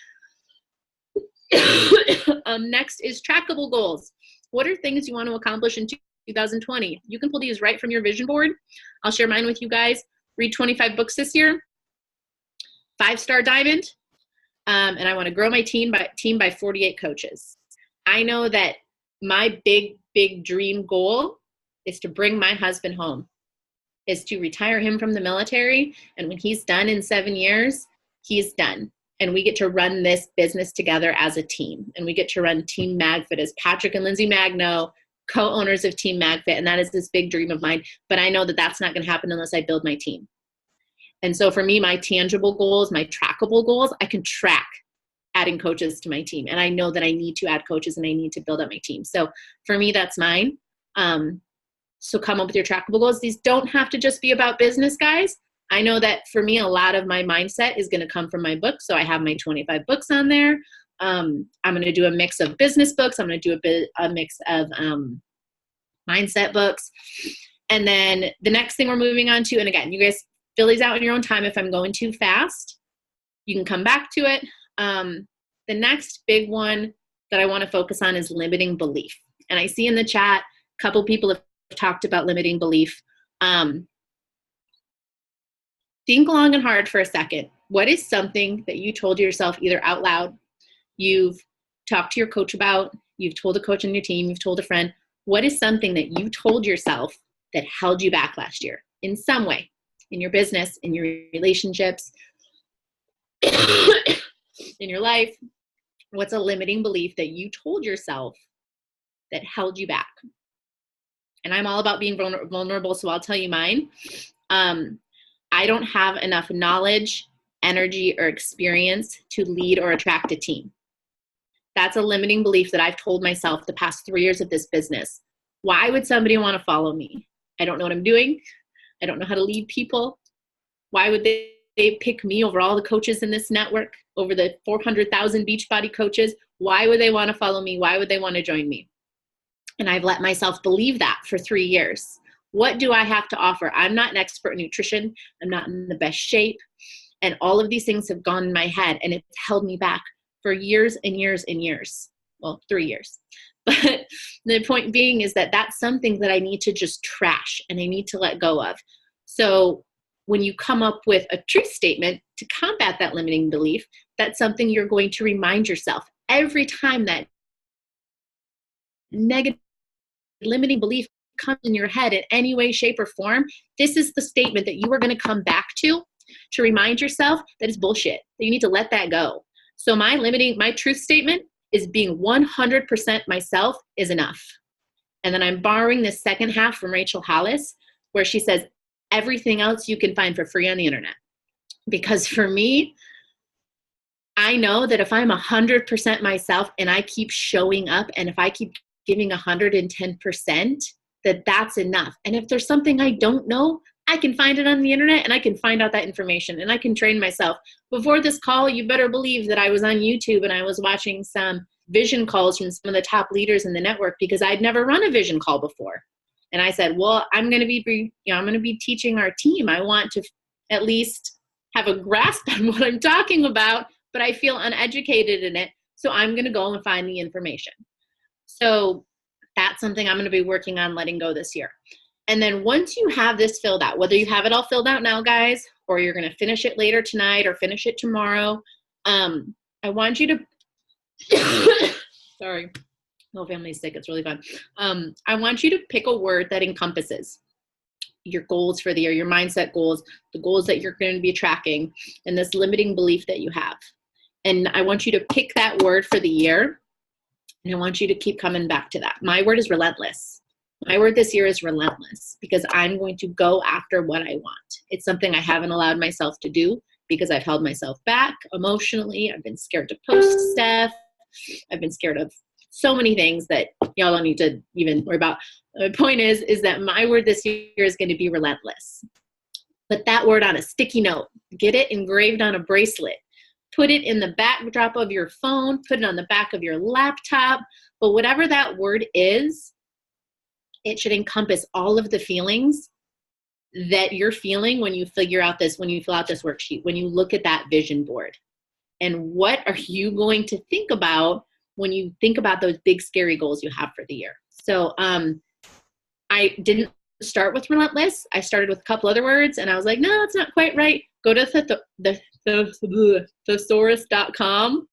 Next is trackable goals. What are things you want to accomplish in 2020? You can pull these right from your vision board. I'll share mine with you guys. Read 25 books this year, 5-star diamond, and I want to grow my team by 48 coaches. I know that my big dream goal is to bring my husband home, is to retire him from the military, and when he's done in 7 years, he's done. And we get to run this business together as a team, and we get to run Team MagFit as Patrick and Lindsey Magno, co-owners of Team MagFit, and that is this big dream of mine. But I know that that's not going to happen unless I build my team. And so for me, my tangible goals, my trackable goals, I can track adding coaches to my team. And I know that I need to add coaches and I need to build up my team. So for me, that's mine. So come up with your trackable goals. These don't have to just be about business, guys. I know that for me, a lot of my mindset is going to come from my book. So I have my 25 books on there. I'm going to do a mix of business books. I'm going to do a mix of mindset books. And then the next thing we're moving on to, and again, you guys fill these out in your own time. If I'm going too fast, you can come back to it. The next big one that I want to focus on is limiting belief. And I see in the chat, a couple people have talked about limiting belief. Think long and hard for a second. What is something that you told yourself either out loud, you've talked to your coach about, you've told a coach on your team, you've told a friend, what is something that you told yourself that held you back last year in some way, in your business, in your relationships, in your life? What's a limiting belief that you told yourself that held you back? And I'm all about being vulnerable, so I'll tell you mine. I don't have enough knowledge, energy, or experience to lead or attract a team. That's a limiting belief that I've told myself the past 3 years of this business. Why would somebody want to follow me? I don't know what I'm doing. I don't know how to lead people. Why would they pick me over all the coaches in this network, over the 400,000 Beachbody coaches? Why would they want to follow me? Why would they want to join me? And I've let myself believe that for 3 years. What do I have to offer? I'm not an expert in nutrition. I'm not in the best shape. And all of these things have gone in my head, and it's held me back for years and years and years. Well, 3 years. But the point being is that that's something that I need to just trash and I need to let go of. So when you come up with a truth statement to combat that limiting belief, that's something you're going to remind yourself every time that negative limiting belief comes in your head in any way, shape, or form. This is the statement that you are going to come back to remind yourself that it's bullshit, that you need to let that go. So my truth statement is being 100% myself is enough. And then I'm borrowing the second half from Rachel Hollis, where she says, everything else you can find for free on the internet. Because for me, I know that if I'm 100% myself and I keep showing up, and if I keep giving 110%, that's enough. And if there's something I don't know, I can find it on the internet and I can find out that information and I can train myself. Before this call, you better believe that I was on YouTube and I was watching some vision calls from some of the top leaders in the network because I'd never run a vision call before. And I said, well, I'm going to be teaching our team. I want to at least have a grasp on what I'm talking about, but I feel uneducated in it. So I'm going to go and find the information. So that's something I'm going to be working on letting go this year. And then once you have this filled out, whether you have it all filled out now, guys, or you're going to finish it later tonight or finish it tomorrow, I want you to, sorry, no family's sick. It's really fun. I want you to pick a word that encompasses your goals for the year, your mindset goals, the goals that you're going to be tracking, and this limiting belief that you have. And I want you to pick that word for the year. And I want you to keep coming back to that. My word is relentless. My word this year is relentless because I'm going to go after what I want. It's something I haven't allowed myself to do because I've held myself back emotionally. I've been scared to post stuff. I've been scared of so many things that y'all don't need to even worry about. The point is that my word this year is going to be relentless. Put that word on a sticky note. Get it engraved on a bracelet. Put it in the backdrop of your phone. Put it on the back of your laptop. But whatever that word is, it should encompass all of the feelings that you're feeling when you fill out this worksheet, when you look at that vision board. And what are you going to think about when you think about those big, scary goals you have for the year? So I didn't start with relentless. I started with a couple other words, and I was like, no, that's not quite right. Go to thesaurus.com,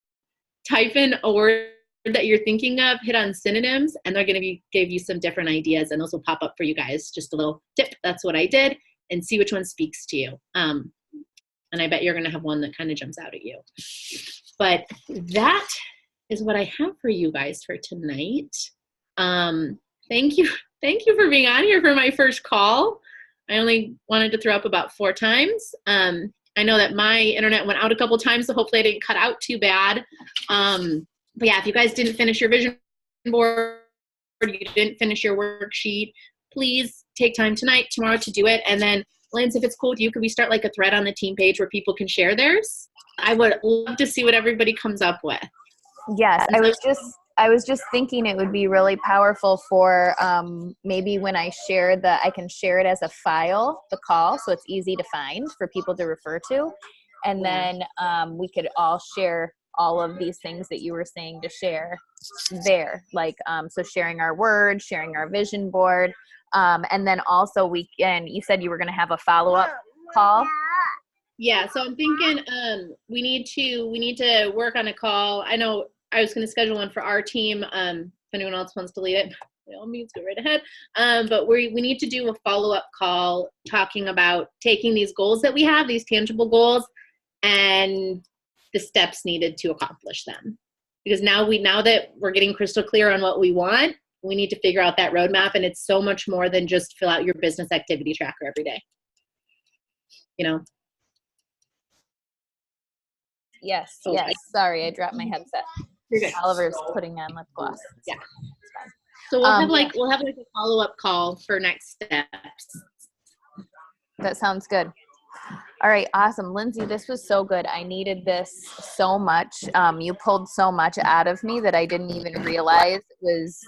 type in a word that you're thinking of, hit on synonyms, and they're going to give you some different ideas, and those will pop up for you guys. Just a little tip. That's what I did, and see which one speaks to you. And I bet you're going to have one that kind of jumps out at you. But that is what I have for you guys for tonight. Thank you for being on here for my first call. I only wanted to throw up about 4 times. I know that my internet went out a couple times, so hopefully I didn't cut out too bad. But yeah, if you guys didn't finish your vision board, you didn't finish your worksheet, please take time tonight, tomorrow to do it. And then, Lindsay, if it's cool with you, could we start like a thread on the team page where people can share theirs? I would love to see what everybody comes up with. Yes, I was just thinking it would be really powerful for maybe when I can share it as a file, the call, so it's easy to find for people to refer to. And then we could all share all of these things that you were saying to share there. Like, so sharing our words, sharing our vision board. And then also you said you were going to have a follow-up call. Yeah, so I'm thinking we need to work on a call. I know I was going to schedule one for our team. If anyone else wants to lead it, by all means, go right ahead. But we need to do a follow-up call talking about taking these goals that we have, these tangible goals, and the steps needed to accomplish them. Because now that we're getting crystal clear on what we want, we need to figure out that roadmap, and it's so much more than just fill out your business activity tracker every day. You know? Yes, Okay. yes. Sorry, I dropped my headset. You're good. Oliver's putting on lip gloss. Yeah. So we'll have a follow-up call for next steps. That sounds good. All right, awesome. Lindsay, this was so good. I needed this so much. You pulled so much out of me that I didn't even realize was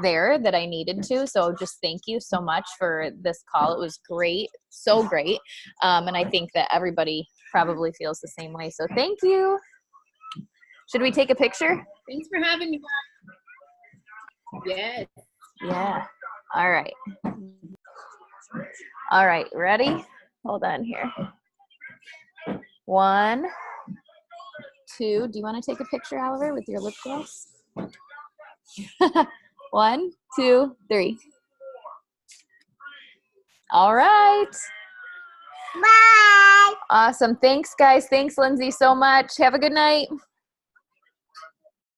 there that I needed to. So just thank you so much for this call. It was great, so great. And I think that everybody probably feels the same way. So thank you. Should we take a picture? Thanks for having me. Yes. Yeah. All right. All right, ready? Hold on here. 1, 2. Do you want to take a picture, Oliver, with your lip gloss? 1, 2, 3. All right. Bye. Awesome. Thanks, guys. Thanks, Lindsay, so much. Have a good night.